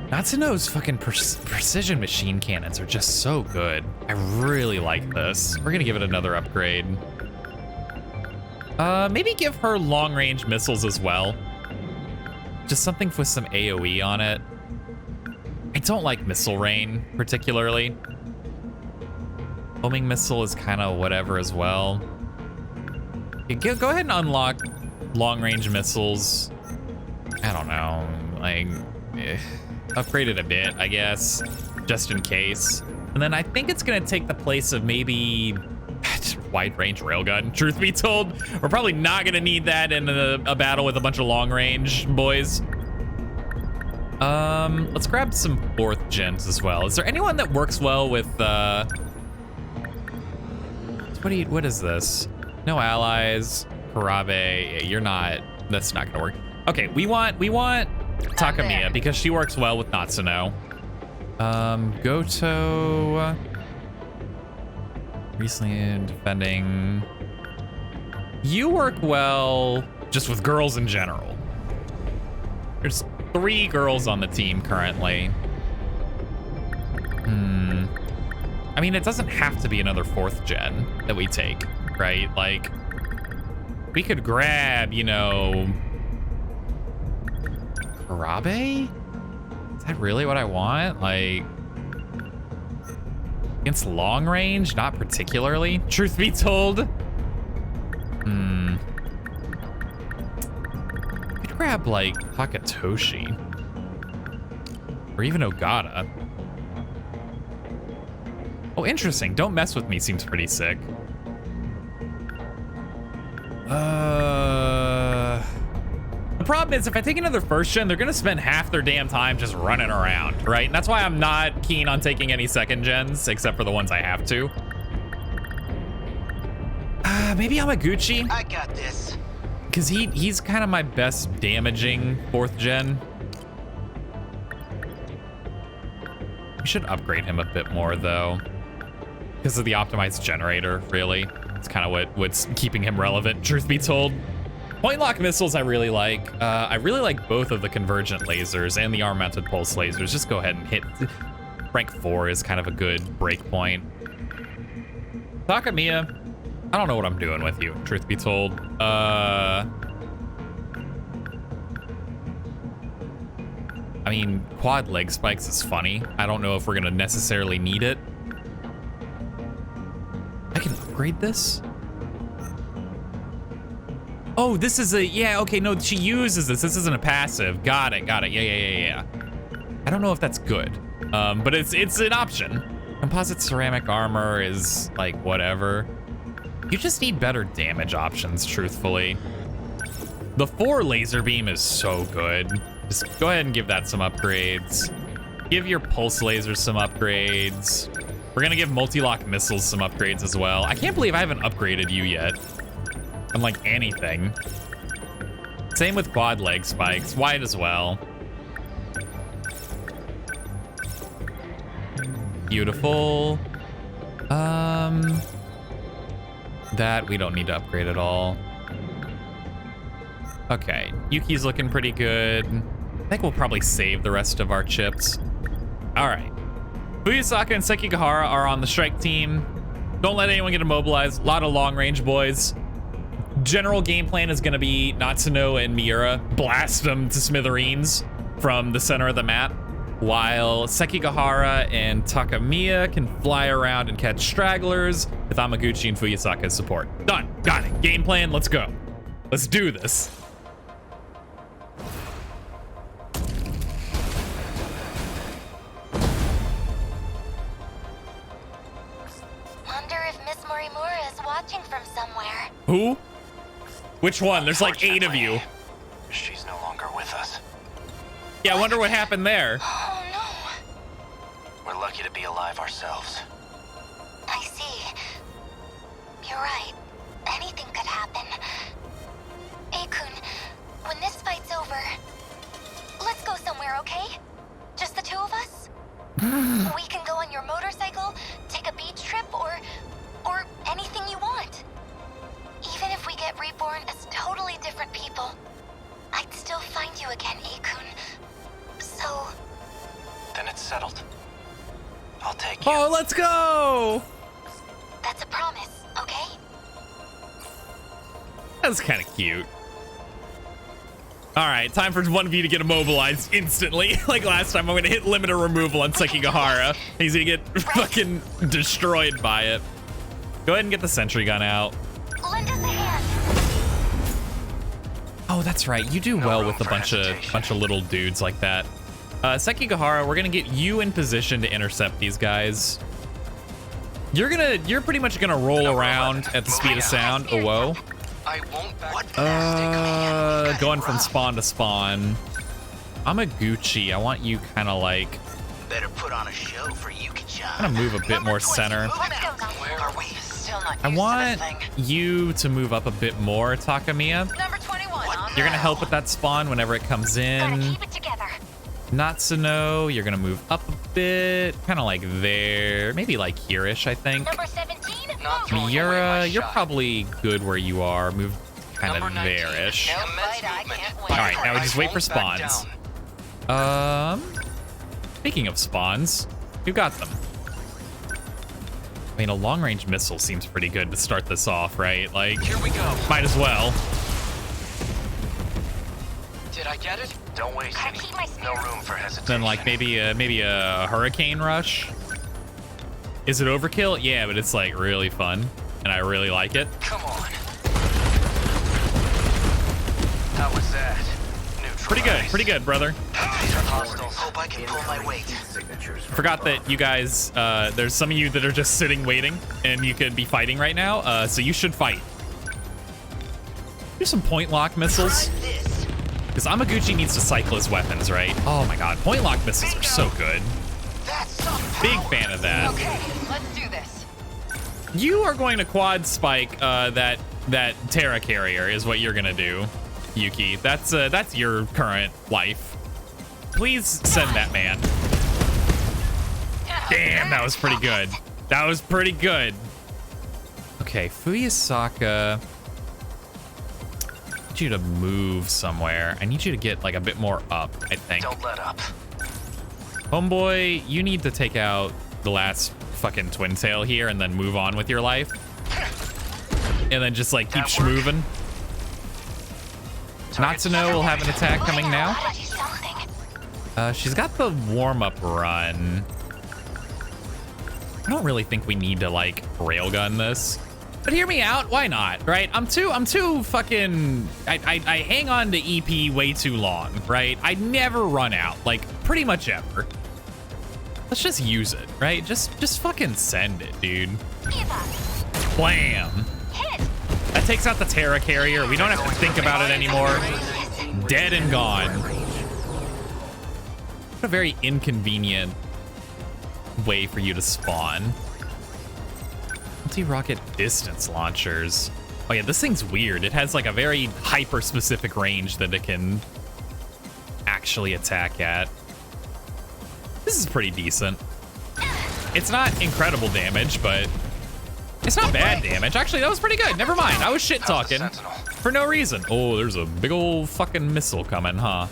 Natsuno's fucking precision machine cannons are just so good. I really like this. We're gonna give it another upgrade. Maybe give her long-range missiles as well. Just something with some AoE on it. I don't like missile rain, particularly. Homing missile is kind of whatever as well. Go ahead and unlock long-range missiles. I don't know, like, upgrade it a bit, I guess, just in case. And then I think it's gonna take the place of maybe wide-range railgun, truth be told. We're probably not gonna need that in a battle with a bunch of long-range boys. Let's grab some 4th gens as well. Is there anyone that works well with, what is this? No allies, Karabe, yeah, you're not, that's not gonna work. Okay, we want Takamiya because she works well with Natsuno. Goto, recently defending. You work well just with girls in general. There's 3 girls on the team currently. I mean, it doesn't have to be another 4th gen that we take, right? Like, we could grab, you know, Karabe? Is that really what I want? Like, against long range? Not particularly, truth be told. Could grab, like, Takatoshi. Or even Ogata. Oh, interesting. Don't Mess With Me seems pretty sick. The problem is, if I take another 1st gen, they're gonna spend half their damn time just running around, right? And that's why I'm not keen on taking any 2nd gens, except for the ones I have to. Maybe Yamaguchi? I got this. Because he's kind of my best damaging 4th gen. We should upgrade him a bit more, though. Because of the optimized generator, really. It's kind of what's keeping him relevant, truth be told. Point lock missiles I really like. I really like both of the convergent lasers and the arm-mounted pulse lasers. Just go ahead and hit. Rank 4 is kind of a good break point. Takamiya, I don't know what I'm doing with you, truth be told. I mean, quad leg spikes is funny. I don't know if we're gonna necessarily need it. I can upgrade this? Oh, this is a, yeah, okay, no, she uses this. This isn't a passive. Got it. Yeah. I don't know if that's good, but it's an option. Composite ceramic armor is like whatever. You just need better damage options, truthfully. The 4 laser beam is so good. Just go ahead and give that some upgrades. Give your pulse lasers some upgrades. We're gonna give multi-lock missiles some upgrades as well. I can't believe I haven't upgraded you yet. Unlike anything. Same with quad leg spikes, wide as well. Beautiful. That we don't need to upgrade at all. Okay, Yuki's looking pretty good. I think we'll probably save the rest of our chips. All right. Fuyusaka and Sekigahara are on the strike team. Don't let anyone get immobilized. A lot of long-range boys. General game plan is going to be Natsuno and Miura blast them to smithereens from the center of the map, while Sekigahara and Takamiya can fly around and catch stragglers with Amaguchi and Fuyusaka's support. Done. Got it. Game plan. Let's go. Let's do this. Wonder if Miss Morimura is watching from somewhere. Who? Which one? There's like 8 of you. She's no longer with us. Yeah, I wonder what happened there. Oh no. We're lucky to be alive ourselves. I see. You're right. Anything could happen. Akun, when this fight's over, let's go somewhere, okay? Just the 2 of us? We can go on your motorcycle, take a beach trip, or anything you want. Even if we get reborn as totally different people, I'd still find you again, Akun. So... Then it's settled. I'll take you. Oh, let's go! that's a promise, okay? That's kind of cute. All right, time for one of you to get immobilized instantly. Like last time, I'm gonna hit limiter removal on Sekigahara. He's gonna get fucking destroyed by it. Go ahead and get the sentry gun out. Lend us a hand. Oh, that's right. You do well with a bunch of little dudes like that. Sekigahara, we're gonna get you in position to intercept these guys. You're pretty much gonna roll around at the speed of sound. Oh, whoa. I won't back. Going from spawn to spawn. I'm a Gucci. I want you kind of like. Better put on a show for Yuki-chan. I'm gonna move a bit more center. Where are we? Still not I used want to this thing. you to move up a bit more, Takamiya. Number 21. You're gonna help with that spawn whenever it comes Gotta in. keep it together. Natsuno, you're gonna move up a bit, kind of like there, maybe like here-ish, I think. Number 17? Not Move. throwing away my Miura, you're shot. probably good where you are. Move kind of Number 19. there-ish. No Commence fight, I movement. can't wait. All right, now we I just wait for won't back spawns. down. Speaking of spawns, who got them? I mean, a long-range missile seems pretty good to start this off, right? Like, Here we go. might as well. Did I get it? Don't waste Gotta any. keep my No spirits. room for hesitation. Then like maybe a hurricane rush. Is it overkill? Yeah, but it's like really fun, and I really like it. Come on. How was that? Pretty good, brother. Hostiles. Hope I can pull my weight. Forgot that you guys, there's some of you that are just sitting waiting, and you could be fighting right now. So you should fight. Do some point lock missiles. Because Amaguchi needs to cycle his weapons, right? Oh my god, point lock missiles are so good. Big fan of that. Okay, let's do this. You are going to quad spike that Terra carrier is what you're gonna do, Yuki. That's your current life. Please send that man. Damn, that was pretty good. That was pretty good. Okay, Fuyasaka. I need you to move somewhere. I need you to get like a bit more up, I think. Don't let up. Homeboy, you need to take out the last fucking twin tail here and then move on with your life. And then just like keep schmoving. Natsuno will have an attack coming now. She's got the warm-up run. I don't really think we need to like railgun this. But hear me out, why not, right? I'm too fucking, I hang on to EP way too long, right? I never run out, like pretty much ever. Let's just use it, right? Just fucking send it, dude. Blam. That takes out the Terra carrier. We don't have to think about it anymore. Dead and gone. What a very inconvenient way for you to spawn. Multi-rocket distance launchers. Oh yeah, this thing's weird. It has like a very hyper-specific range that it can actually attack at. This is pretty decent. It's not incredible damage, but it's not bad damage. Actually, that was pretty good. Never mind. I was shit-talking for no reason. Oh, there's a big old fucking missile coming, huh?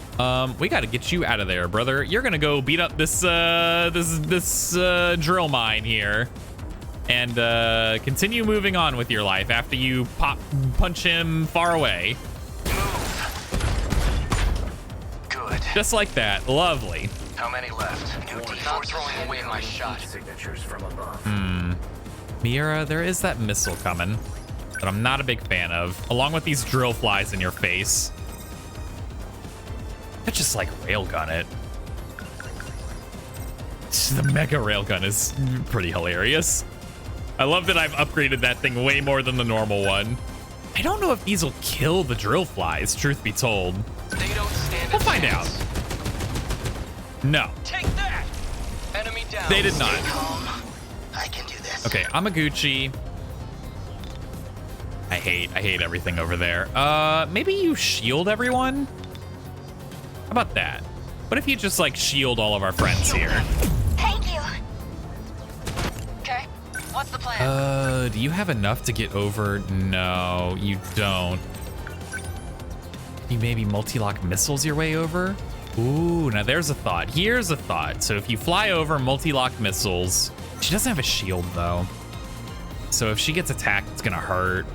We gotta get you out of there, brother. You're gonna go beat up this drill mine here. And continue moving on with your life after you punch him far away. Good. Just like that. Lovely. How many left? Not throwing away my shot. Signatures from above. Miura, there is that missile coming that I'm not a big fan of, along with these drill flies in your face. I just like railgun it. The mega railgun is pretty hilarious. I love that I've upgraded that thing way more than the normal one. I don't know if these will kill the drill flies, truth be told. They don't stand We'll a find out. chance. No, Take that. Enemy down. they did not. I can do this. Okay, Amaguchi. I hate everything over there. Maybe you shield everyone? How about that? What if you just like shield all of our friends here? Hey, plan. Do you have enough to get over? No, you don't. You maybe multi-lock missiles your way over? Ooh, now there's a thought. Here's a thought. So if you fly over multi-lock missiles, she doesn't have a shield though. So if she gets attacked, it's gonna hurt.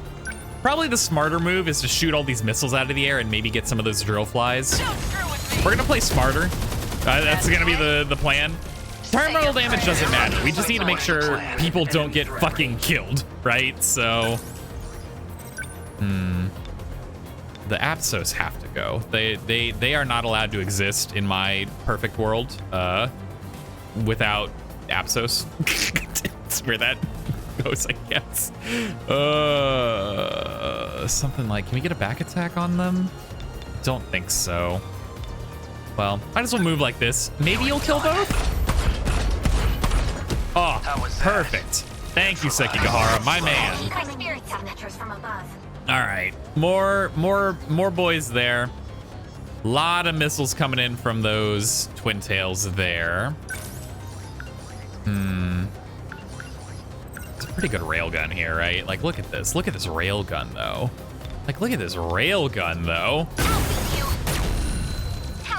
Probably the smarter move is to shoot all these missiles out of the air and maybe get some of those drill flies. We're gonna play smarter. That's gonna be the plan. Terminal damage doesn't matter. We just need to make sure people don't get fucking killed, right? So, the Apsos have to go. They are not allowed to exist in my perfect world without Apsos. That's where that goes, I guess. Something like, can we get a back attack on them? Don't think so. Well, might as well move like this. Maybe you'll kill both? Oh, perfect. Thank you, Sekigahara, my man. My spirit signatures from above. All right, more boys there. Lot of missiles coming in from those twin tails there. It's a pretty good railgun here, right? Like, look at this. Look at this railgun, though. Like, look at this railgun, though.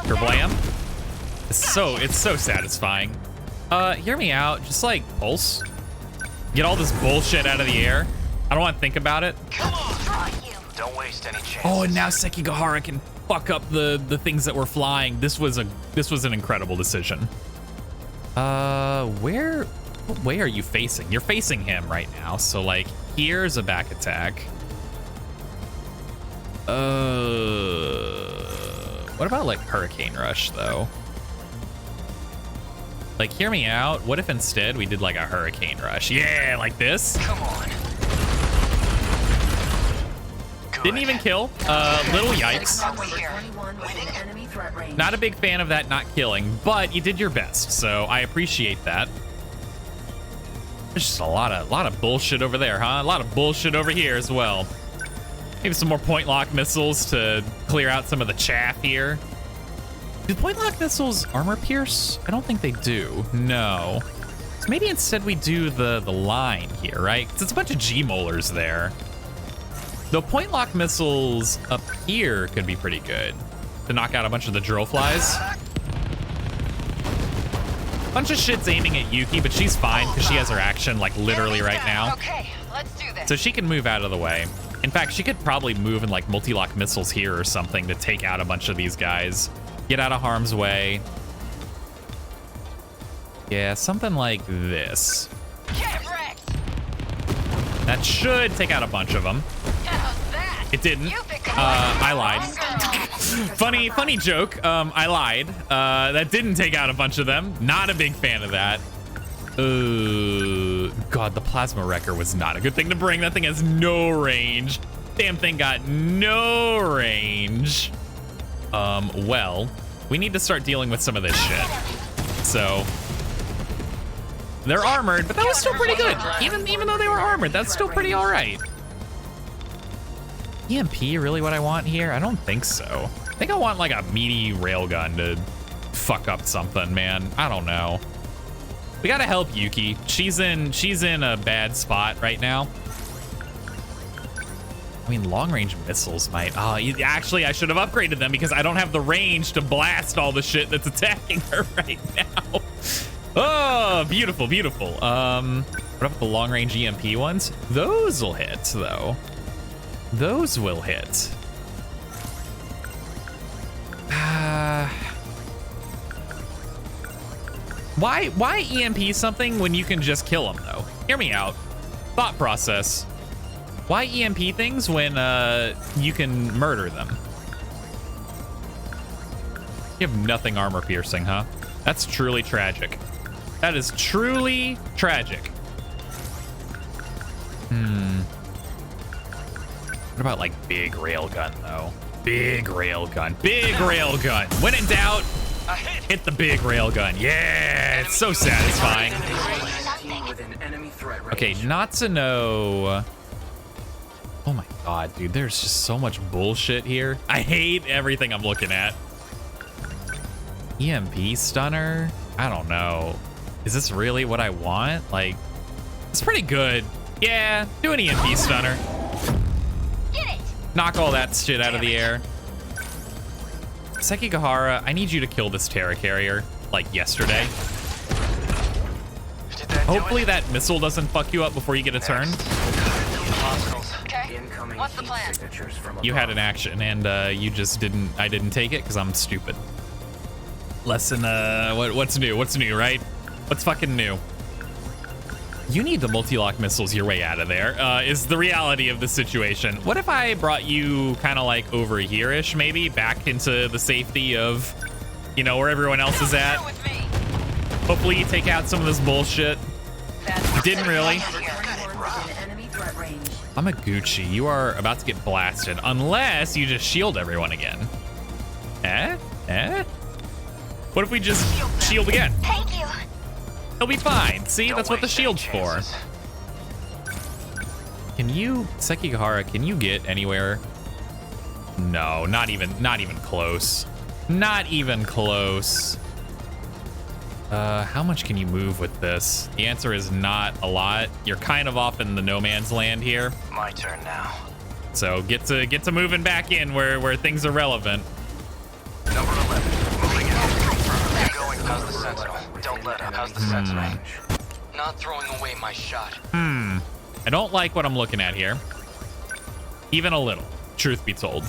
Kerblam. It's so satisfying. Hear me out. Just like pulse. Get all this bullshit out of the air. I don't want to think about it. Come on. Don't waste any chances. Oh, and now Sekigahara can fuck up the things that were flying. This was an incredible decision. What way are you facing? You're facing him right now. So like, here's a back attack. What about like Hurricane Rush though? Like, hear me out. What if instead we did like a Hurricane Rush? Yeah, like this. Come on. Didn't even kill. Little yikes. Not a big fan of that not killing, but you did your best, so I appreciate that. There's just a lot of bullshit over there, huh? A lot of bullshit over here as well. Maybe some more point lock missiles to clear out some of the chaff here. Do point lock missiles armor pierce? I don't think they do. No. So maybe instead we do the line here, right? Because it's a bunch of G-molars there. The point lock missiles up here could be pretty good to knock out a bunch of the drill flies. Bunch of shit's aiming at Yuki, but she's fine because she has her action like literally right now. Okay, let's do this. So she can move out of the way. In fact, she could probably move in like multi-lock missiles here or something to take out a bunch of these guys. Get out of harm's way. Yeah, something like this. Get wrecked. That should take out a bunch of them. How's that? It didn't. You pick a I lied. Funny joke. I lied. That didn't take out a bunch of them. Not a big fan of that. God, the plasma wrecker was not a good thing to bring. That thing has no range. Damn thing got no range. Well, we need to start dealing with some of this shit. So they're armored, but that was still pretty good. Even though they were armored, that's still pretty all right. EMP really what I want here? I don't think so. I think I want like a meaty railgun to fuck up something, man. I don't know. We gotta help Yuki. She's in a bad spot right now. I mean, long-range missiles might... Oh, actually, I should have upgraded them because I don't have the range to blast all the shit that's attacking her right now. Oh, beautiful, beautiful. What about the long-range EMP ones? Those will hit, though. Those will hit. Why EMP something when you can just kill them, though? Hear me out. Thought process. Why EMP things when you can murder them? You have nothing armor piercing, huh? That's truly tragic. That is truly tragic. What about like big railgun though? Big railgun, big railgun. When in doubt, hit the big railgun. Yeah, it's so satisfying. Okay, not to know. Oh my god, dude, there's just so much bullshit here. I hate everything I'm looking at. EMP stunner? I don't know. Is this really what I want? Like, It's pretty good. Yeah, do an EMP stunner. Knock all that shit out of the air. Sekigahara, I need you to kill this Terra carrier, like yesterday. Hopefully that missile doesn't fuck you up before you get a turn. Okay. What's the plan? You had an action and you just didn't. I didn't take it because I'm stupid. Lesson. What's new? What's new, right? What's fucking new? You need the multi-lock missiles your way out of there, is the reality of the situation. What if I brought you kind of like over here-ish, maybe, back into the safety of, you know, where everyone else is at? Hopefully you take out some of this bullshit. You didn't really. Amaguchi, you are about to get blasted, unless you just shield everyone again. What if we just shield again? Thank you. He'll be fine. See, that's what the shield's for. Can you, Sekigahara, can you get anywhere? No, not even close. Not even close. How much can you move with this? The answer is not a lot. You're kind of off in the no man's land here. My turn now. So get to moving back in where things are relevant. Number 11. Moving in. You're going. How's the Sentinel? Don't let up. How's the Sentinel? Not throwing away my shot. I don't like what I'm looking at here. Even a little, truth be told.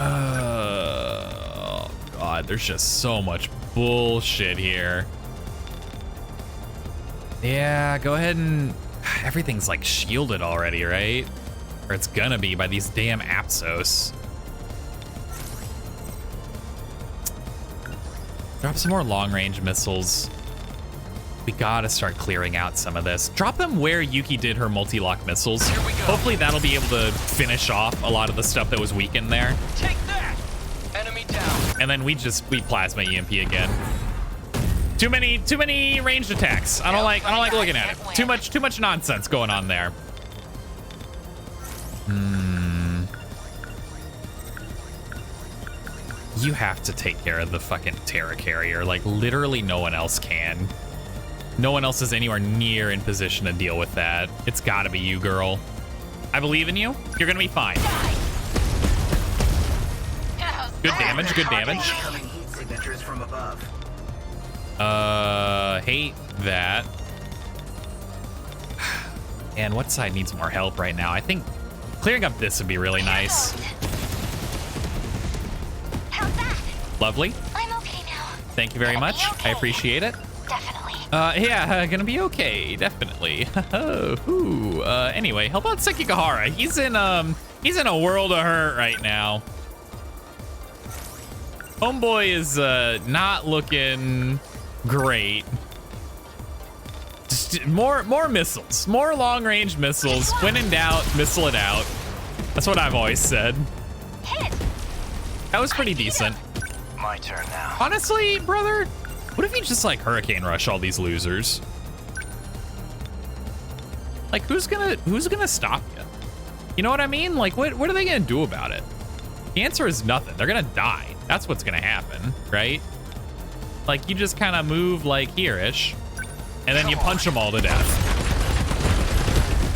Oh God, there's just so much bullshit here. Yeah, go ahead and... Everything's like shielded already, right? Or it's gonna be by these damn Apsos. Drop some more long-range missiles. We gotta start clearing out some of this. Drop them where Yuki did her multi-lock missiles. Hopefully that'll be able to finish off a lot of the stuff that was weakened there. Take that! Enemy down. And then we plasma EMP again. Too many ranged attacks. I don't like looking at it. Too much nonsense going on there. You have to take care of the fucking Terra carrier. Like, literally no one else can. No one else is anywhere near in position to deal with that. It's gotta be you, girl. I believe in you. You're gonna be fine. Good damage, good damage. Heat signatures from above. Hate that. And what side needs more help right now? I think clearing up this would be really nice. How's that? Lovely. I'm okay now. Thank you very much. I appreciate it. Definitely. Yeah, gonna be okay, definitely. Anyway, help out Sekigahara. He's in a world of hurt right now. Homeboy is not looking great. Just more missiles, more long-range missiles. When in doubt, missile it out. That's what I've always said. Hit. That was pretty decent. My turn now. Honestly, brother, what if you just like Hurricane Rush all these losers? Like, who's gonna stop you? You know what I mean? Like, what are they gonna do about it? The answer is nothing. They're gonna die. That's what's gonna happen, right? Like, you just kind of move like here-ish, and then you punch them all to death.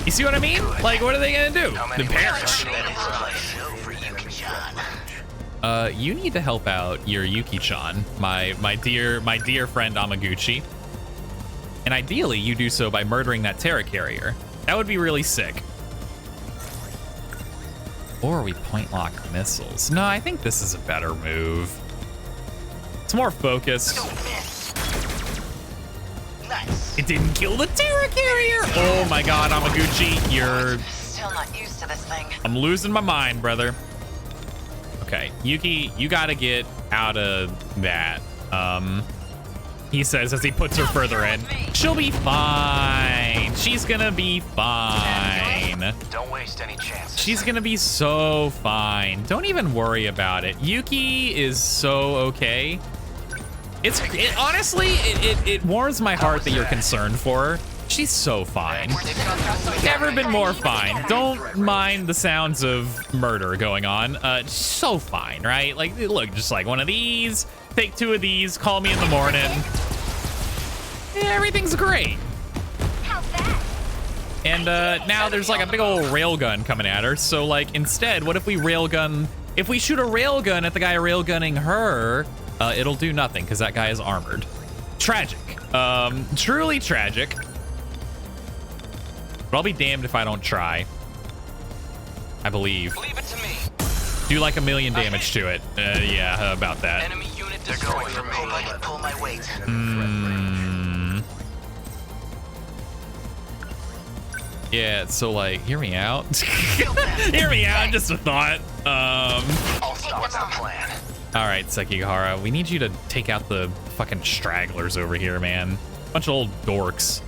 You see what I mean? Like, what are they gonna do? They perish. You need to help out your Yuki-chan, my dear friend Amaguchi. And ideally, you do so by murdering that Terra carrier. That would be really sick. Or we point lock missiles. No, I think this is a better move. It's more focused. Nice. It didn't kill the Terra carrier. Oh my God, Amaguchi, you're... Still not used to this thing. I'm losing my mind, brother. Okay, Yuki, you gotta get out of that. He says as he puts her further in. She'll be fine. She's gonna be fine. Don't waste any chances. She's gonna be so fine. Don't even worry about it. Yuki is so okay. Honestly, it warms my heart that you're concerned for her. She's so fine. Never been more fine. Don't mind the sounds of murder going on. So fine, right? Like, look, just like one of these. Take two of these. Call me in the morning. everything's great. How's that? And now there's like a big old railgun coming at her. So like instead, what if we railgun? If we shoot a railgun at the guy railgunning her, it'll do nothing because that guy is armored. Tragic. Truly tragic. But I'll be damned if I don't try. I believe. Leave it to me. Do like 1 million damage to it. Yeah, about that. Enemy unit destroyed. Hope I can pull my weight. Yeah, so like, hear me out. Hear me out, just a thought. All stars on plan. All right, Sekigahara, we need you to take out the fucking stragglers over here, man. Bunch of old dorks.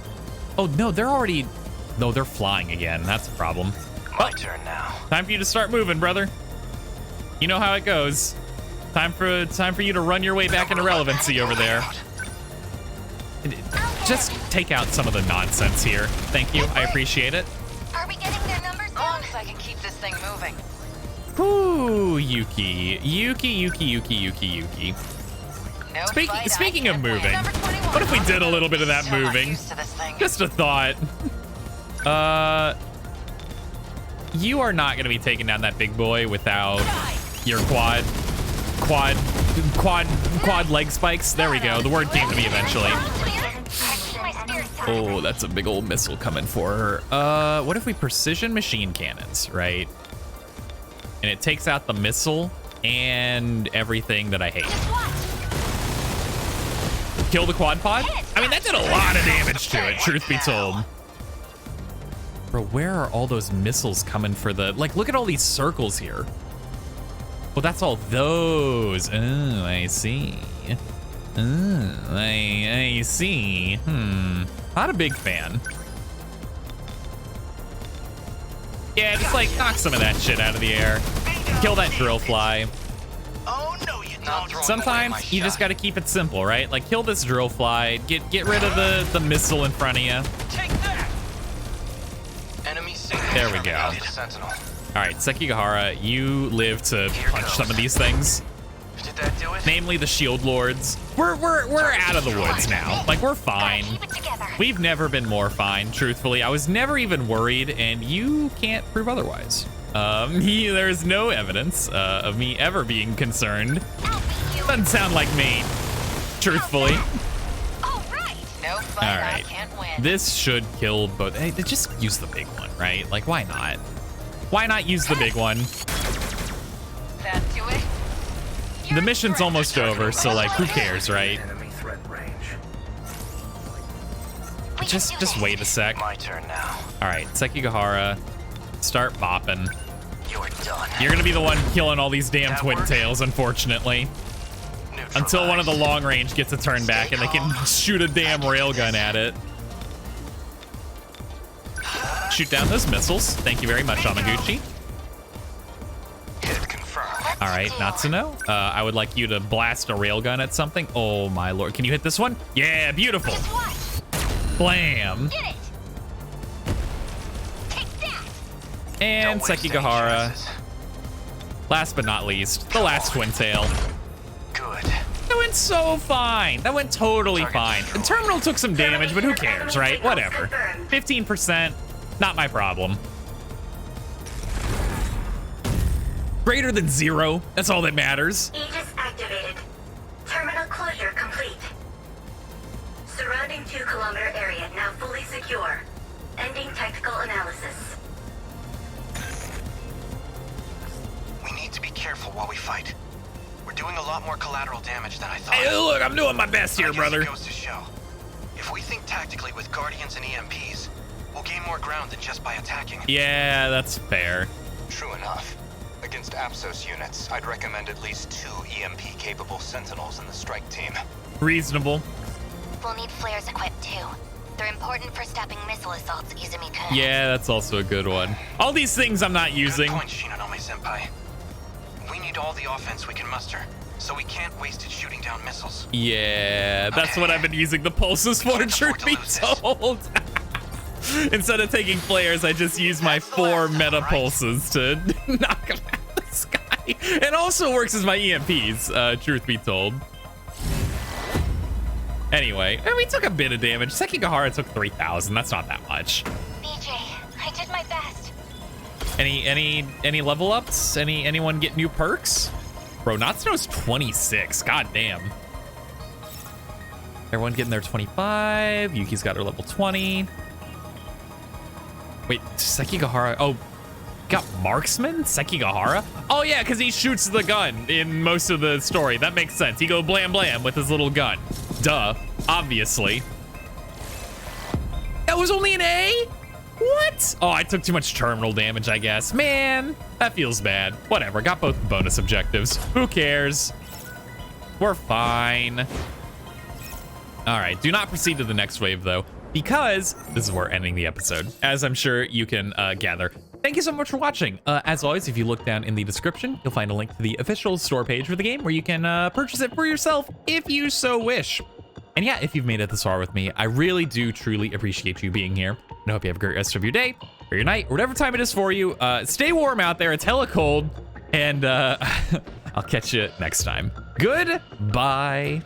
Oh, no, they're already... No, they're flying again. That's a problem. My turn now. Time for you to start moving, brother. You know how it goes. Time for you to run your way back into relevancy over there. Just take out some of the nonsense here. Thank you. I appreciate it. Are we getting their numbers As long down? as I can keep this thing moving. Ooh, Yuki. Yuki. No Speaking fight, I of can't win. moving, Number 21. what if we did a little bit of that Still not moving? used to this thing. Just a thought. You are not gonna be taking down that big boy without your quad leg spikes. There we go. The word came to me eventually. Oh, that's a big old missile coming for her. What if we precision machine cannons, right? And it takes out the missile and everything that I hate. Kill the quad pod? I mean, that did a lot of damage to it, truth be told. Bro, where are all those missiles coming for the... Like, look at all these circles here. Well, that's all those. Oh, I see. Oh, I see. Not a big fan. Yeah, just like knock some of that shit out of the air. Kill that drill fly. Oh no, you don't. Sometimes you just gotta keep it simple, right? Like kill this drill fly, get rid of the missile in front of you. Take that. Enemy signature. There we go. The Sentinel. All right, Sekigahara, you live to punch some of these things. Did that do it? Namely the shield lords. We're out of the woods now. Like we're fine. Keep it together. We've never been more fine, truthfully. I was never even worried, and you can't prove otherwise. There's no evidence of me ever being concerned. I'll beat you. Doesn't sound like me, truthfully. All right. No fight, All I right. can't win. This should kill both. Hey, just use the big one, right? Like, why not? Why not use the big one? That do it? The mission's almost over, so like, who cares, right? Enemy threat range. Just wait a sec. My turn now. All right, Sekigahara, start bopping. You're done. You're gonna be the one killing all these damn twin tails, unfortunately. Until one of the long range gets a turn back and they can shoot a damn railgun at it. Shoot down those missiles. Thank you very much, Amaguchi. Hit confirmed. All right, Natsuno. I would like you to blast a railgun at something. Oh my lord. Can you hit this one? Yeah, beautiful. Blam. Did it. Take that. And Don't waste any Sekigahara. chances. Last but not least, the last twin tail. Good. That went so fine. That went totally fine. The terminal took some damage, but who cares, right? Whatever. 15%, not my problem. Greater than 0, that's all that matters. Aegis activated. Terminal closure complete. Surrounding 2-kilometer area now fully secure. Ending technical analysis. We need to be careful while we fight. We're doing a lot more collateral damage than I thought. Hey, look, I'm doing my best here, I guess brother. It goes to show. If we think tactically with Guardians and EMPs, we'll gain more ground than just by attacking. Yeah, that's fair. True enough. Against Apsos units, I'd recommend at least 2 EMP-capable Sentinels in the strike team. Reasonable. We'll need flares equipped too. They're important for stopping missile assaults, Izumi-kun. Yeah, that's also a good one. All these things I'm not using. Good point, Shinonome-senpai. We need all the offense we can muster, so we can't waste it shooting down missiles. Yeah, that's what I've been using the pulses for, Can't afford truth be to lose this. told. Instead of taking flares, I just use my 4 meta pulses to knock them out of the sky. It also works as my EMPs, truth be told. Anyway, and we took a bit of damage. Sekigahara took 3,000. That's not that much. BJ, I did my best. Any level ups? Anyone get new perks? Bro, Natsuno's 26. God damn. Everyone getting their 25. Yuki's got her level 20. Wait, Sekigahara. Oh, got marksman? Sekigahara? Oh yeah, because he shoots the gun in most of the story. That makes sense. He go blam blam with his little gun. Duh, obviously. That was only an A? What? Oh, I took too much terminal damage, I guess. Man, that feels bad. Whatever, got both bonus objectives. Who cares? We're fine. All right, do not proceed to the next wave though, because this is where we're ending the episode, as I'm sure you can gather. Thank you so much for watching. As always, if you look down in the description, you'll find a link to the official store page for the game where you can purchase it for yourself if you so wish. And yeah, if you've made it this far with me, I really do truly appreciate you being here. And I hope you have a great rest of your day or your night or whatever time it is for you. Stay warm out there. It's hella cold. And I'll catch you next time. Goodbye.